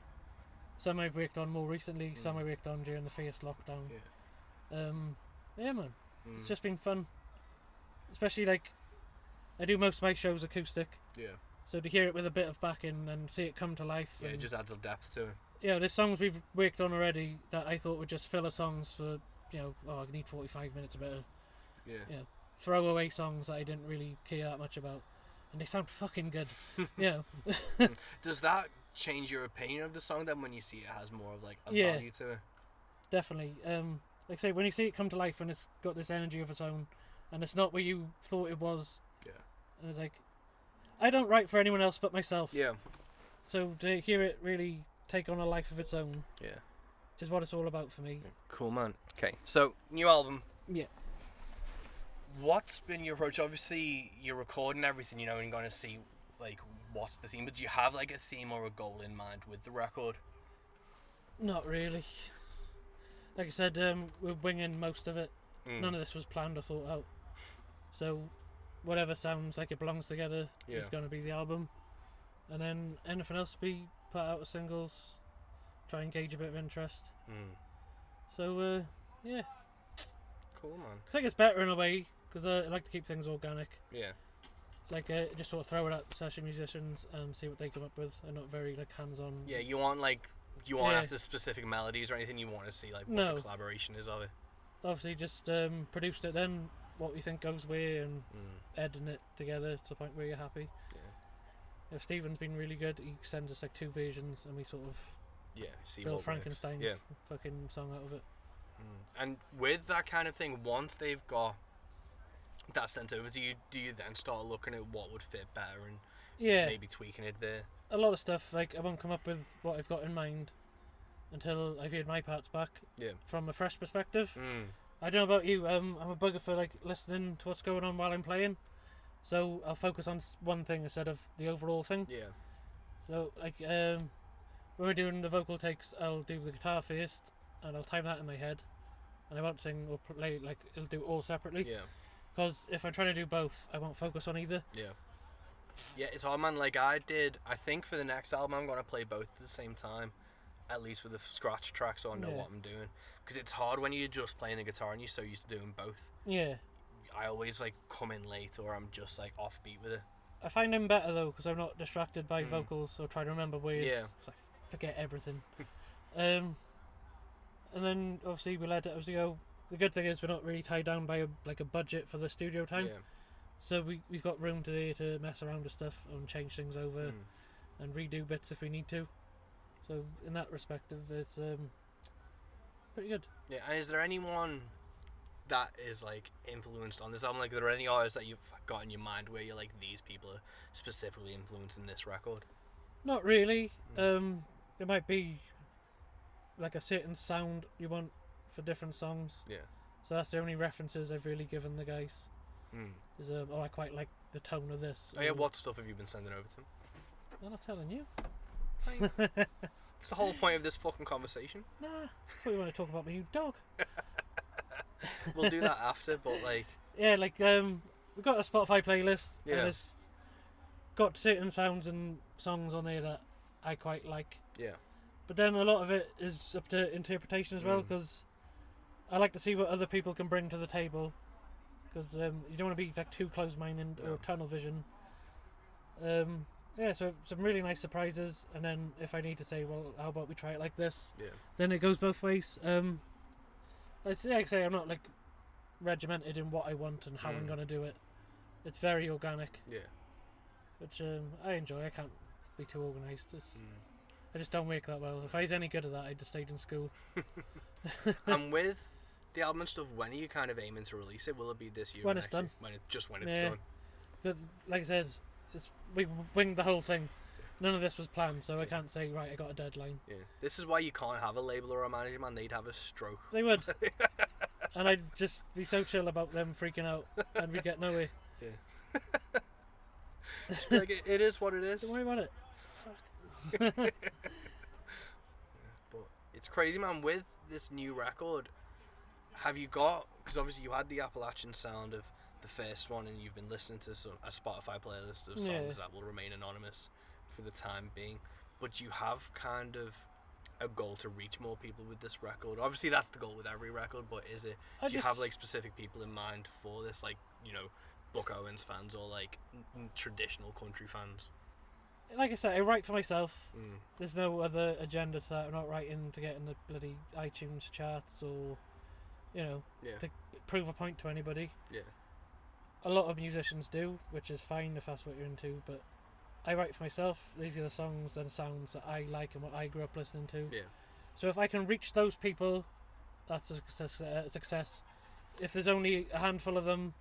Some I've worked on more recently. Some I worked on during the first lockdown. Yeah, man. It's just been fun. Especially like, I do most of my shows acoustic. Yeah. So to hear it with a bit of backing and see it come to life. Yeah, it and, just adds a depth to it. yeah, there's songs we've worked on already that I thought were just filler songs for, I need 45 minutes of it. Yeah. Throwaway songs that I didn't really care that much about. And they sound fucking good. Does that change your opinion of the song then when you see it has more of like a Yeah. value to it? Definitely. Like I say, when you see it come to life and it's got this energy of its own, and it's not what you thought it was. Yeah. And it's like, I don't write for anyone else but myself. Yeah. So to hear it really take on a life of its own Yeah. is what it's all about for me. Cool, man. Okay, so new album. Yeah. What's been your approach? Obviously, you're recording everything, and you're going to see like what's the theme. But do you have like a theme or a goal in mind with the record? Not really. Like I said, we're winging most of it. None of this was planned or thought out. So whatever sounds like it belongs together is going to be the album. And then anything else be put out as singles. Try and gauge a bit of interest. So, yeah. Cool, man. I think it's better in a way, because I like to keep things organic. Yeah. Like, just sort of throw it at session musicians and see what they come up with, and not very, like, hands-on. Yeah, you want after specific melodies or anything, you want to see like what the collaboration is of it. Obviously, just produced it then, what we think goes where, and editing it together to the point where you're happy. Yeah. If Stephen's been really good, he sends us like 2 versions, and we sort of See build what Frankenstein's works. fucking song out of it. And with that kind of thing, once they've got that sent over to you, do you then start looking at what would fit better and maybe tweaking it there? A lot of stuff, like, I won't come up with what I've got in mind until I've heard my parts back from a fresh perspective. I don't know about you, I'm a bugger for like listening to what's going on while I'm playing, so I'll focus on one thing instead of the overall thing. Yeah. So like when we're doing the vocal takes, I'll do the guitar first and I'll time that in my head, and I won't sing or play, like, it'll do all separately. Yeah. Because if I try to do both, I won't focus on either. Yeah, it's hard, man. Like I think for the next album I'm gonna play both at the same time, at least with the scratch track, so I know what I'm doing. Because it's hard when you're just playing the guitar and you're so used to doing both. Yeah. I always like come in late, or I'm just like offbeat with it. I find them better though, because I'm not distracted by vocals or try to remember words. Yeah. 'Cause I forget everything. And then obviously we let it as we go. The good thing is we're not really tied down by a budget for the studio time. Yeah. So we've got room today to mess around with stuff and change things over and redo bits if we need to. So in that respect, it's pretty good. Yeah, and is there anyone that is like influenced on this album? Like, are there any artists that you've got in your mind where you're like, these people are specifically influencing this record? Not really. There might be like a certain sound you want for different songs. Yeah. So that's the only references I've really given the guys. Is I quite like the tone of this. Oh yeah, what stuff have you been sending over to them? I'm not telling you. It's the whole point of this fucking conversation. Nah, I thought you want to talk about my new dog. We'll do that after, but like... Yeah, like, we've got a Spotify playlist, Yeah. and it's got certain sounds and songs on there that I quite like. Yeah. But then a lot of it is up to interpretation as well, because I like to see what other people can bring to the table, because you don't want to be like too close-minded or tunnel vision. Yeah, so some really nice surprises, and then if I need to say, well, how about we try it like this? Yeah. Then it goes both ways. Like I say, I'm not like regimented in what I want and how I'm gonna do it. It's very organic. Yeah. Which I enjoy. I can't be too organised. I just don't work that well. If I was any good at that, I'd just stayed in school. And with the album and stuff, when are you kind of aiming to release it? Will it be this year? When or it's next year? done. When it's Yeah. done. But like I said, we winged the whole thing. None of this was planned, so I can't say, right, I got a deadline. Yeah. This is why you can't have a label or a manager, man. They'd have a stroke. They would. And I'd just be so chill about them freaking out, and we'd get nowhere. Yeah. Just be like, it is what it is. Don't worry about it. But it's crazy, man. With this new record, have you got, because obviously you had the Appalachian sound of the first one, and you've been listening to a Spotify playlist of songs Yeah. that will remain anonymous for the time being. But you have kind of a goal to reach more people with this record. Obviously, that's the goal with every record, but is it? Do you have like specific people in mind for this, like, you know, Buck Owens fans or like traditional country fans? Like I said, I write for myself. Mm. There's no other agenda to that. I'm not writing to get in the bloody iTunes charts or, you know, Yeah. to prove a point to anybody. Yeah. A lot of musicians do, which is fine if that's what you're into, but I write for myself. These are the songs and sounds that I like and what I grew up listening to. Yeah. So if I can reach those people, that's a success. If there's only a handful of them,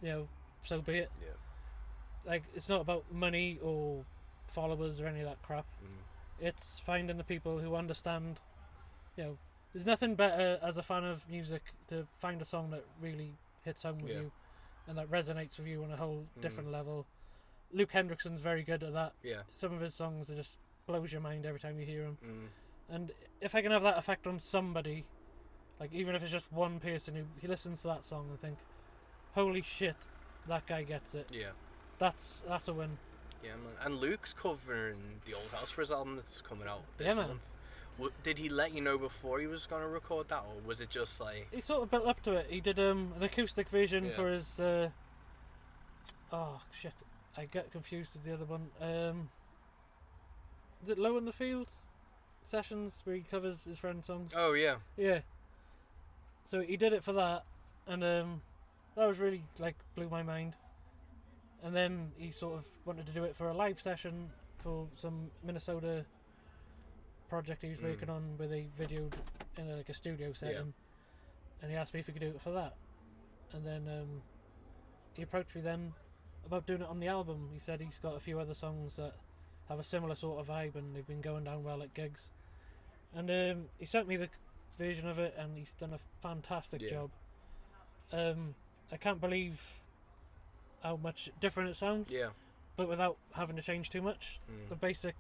you know, so be it. Yeah. Like, it's not about money or followers or any of that crap. It's finding the people who understand. You know, there's nothing better as a fan of music to find a song that really hits home with Yeah. you and that resonates with you on a whole different level. Luke Hendrickson's very good at that. Yeah. Some of his songs are just blows your mind every time you hear them. Mm. And if I can have that effect on somebody, like even if it's just one person who he listens to that song and think, holy shit, that guy gets it. Yeah. That's a win. Yeah, man. And Luke's covering the Old House for his album that's coming out this Yeah, man. month. Did he let you know before he was going to record that, or was it just like... He sort of built up to it. He did an acoustic version Yeah. for his oh shit, I get confused with the other one. Is it Low in the Fields sessions where he covers his friend's songs? Oh, yeah. Yeah. So he did it for that, and that was really like blew my mind. And then he sort of wanted to do it for a live session for some Minnesota project he was working on, where they videoed in like a studio setting, and he asked me if he could do it for that. And then he approached me then about doing it on the album. He said he's got a few other songs that have a similar sort of vibe, and they've been going down well at gigs. And he sent me the version of it, and he's done a fantastic job. I can't believe how much different it sounds, Yeah. but without having to change too much. The basic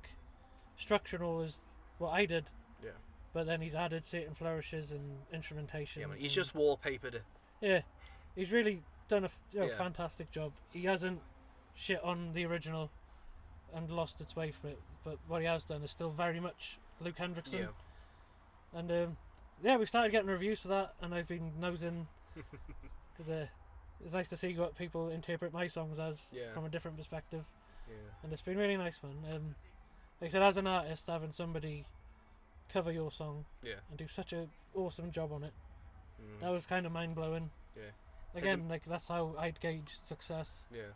structure and all is what I did, Yeah. but then he's added certain flourishes and instrumentation. Yeah, man. He's and- just wallpapered it. yeah, he's really done a Yeah. fantastic job. He hasn't shit on the original and lost its way from it, but what he has done is still very much Luke Hendrickson. Yeah. And yeah, we started getting reviews for that, and I've been nosing because it's nice to see what people interpret my songs as Yeah. from a different perspective, Yeah. and it's been really nice, man. Like I said, as an artist, having somebody cover your song Yeah. and do such a awesome job on it, Mm. that was kind of mind blowing. Yeah. Again, like that's how I'd gauge success. Yeah.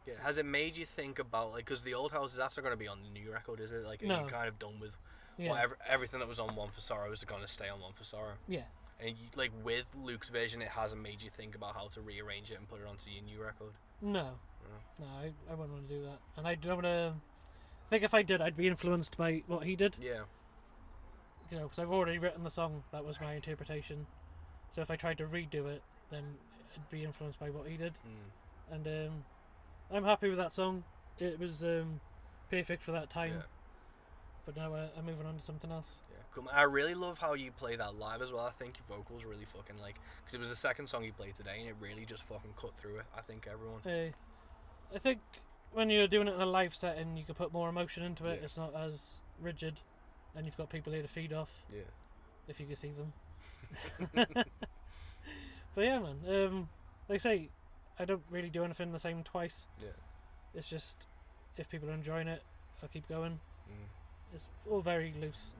Yeah. Has it made you think about, like, because the Old House is also going to be on the new record, is it? Like, are No. you kind of done with Yeah, everything that was on One for Sorrow is going to stay on One for Sorrow? yeah. And you, like, with Luke's version, it hasn't made you think about how to rearrange it and put it onto your new record? No, I wouldn't want to do that, and I don't want to. I think if I did, I'd be influenced by what he did. Yeah. You know, because I've already written the song. That was my interpretation. So if I tried to redo it, then I'd be influenced by what he did. Mm. And I'm happy with that song. It was perfect for that time. Yeah. But now I'm moving on to something else. Yeah, cool. I really love how you play that live as well. I think your vocals really fucking, like, because it was the second song you played today, and it really just fucking cut through it. I think everyone. I think when you're doing it in a live setting, you can put more emotion into it. Yeah. It's not as rigid, and you've got people here to feed off. Yeah. If you can see them. But yeah, man. Like I say, I don't really do anything the same twice. Yeah. It's just if people are enjoying it, I'll keep going. Mm. It's all very loose.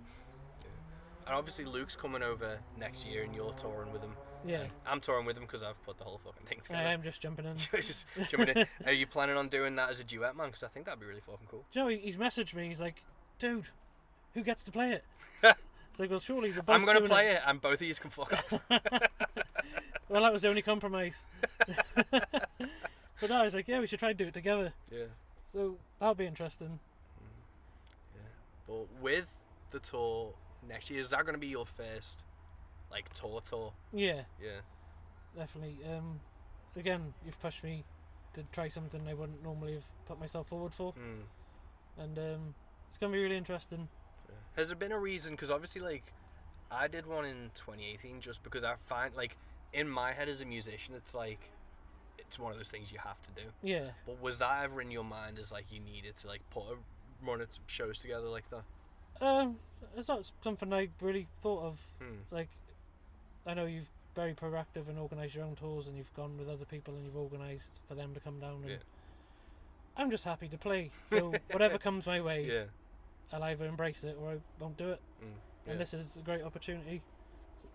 And obviously Luke's coming over next year, and you're touring with him. Yeah, And I'm touring with him because I've put the whole fucking thing I together. am just jumping in. Just jumping in. Are you planning on doing that as a duet, man? Because I think that'd be really fucking cool. Do you know, he's messaged me. He's like, "Dude, who gets to play it?" It's like, well, surely we're both I'm gonna doing play it, and both of you can fuck off. Well, that was the only compromise. But no, I was like, yeah, we should try and do it together. Yeah. So that'll be interesting. But with the tour next year, is that going to be your first, like, tour? Yeah, Yeah. definitely. Again, you've pushed me to try something I wouldn't normally have put myself forward for, and it's gonna be really interesting. Has there been a reason? Because obviously, like, I did one in 2018 just because I find, like, in my head as a musician, it's like, it's one of those things you have to do. Yeah. But was that ever in your mind as like you needed to like run it shows together like that? It's not something I really thought of. Hmm. Like, I know you've very proactive and organised your own tours, and you've gone with other people and you've organised for them to come down. And Yeah. I'm just happy to play. So whatever comes my way, Yeah. I'll either embrace it or I won't do it. Yeah. And this is a great opportunity.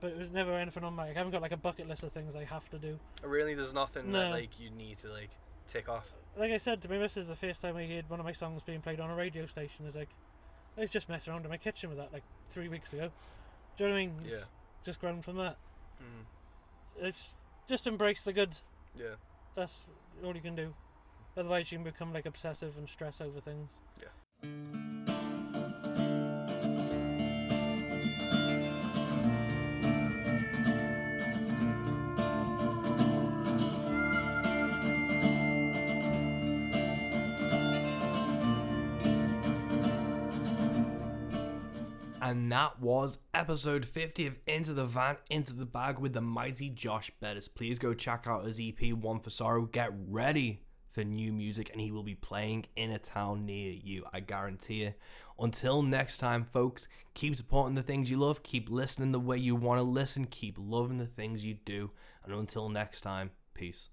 But it was never anything on my. I haven't got like a bucket list of things I have to do. Really, there's nothing that No. like you need to like tick off. Like I said to my missus, the first time I heard one of my songs being played on a radio station is like, I was just messing around in my kitchen with that like 3 weeks ago. Do you know what I mean? Yeah. Just grown from that. Mm. It's just embrace the good. Yeah. That's all you can do. Otherwise, you can become like obsessive and stress over things. Yeah. And that was episode 50 of Into the Van, Into the Bag with the mighty Josh Beddis. Please go check out his EP, One for Sorrow. Get ready for new music, and he will be playing in a town near you, I guarantee it. Until next time, folks, keep supporting the things you love, keep listening the way you want to listen, keep loving the things you do, and until next time, peace.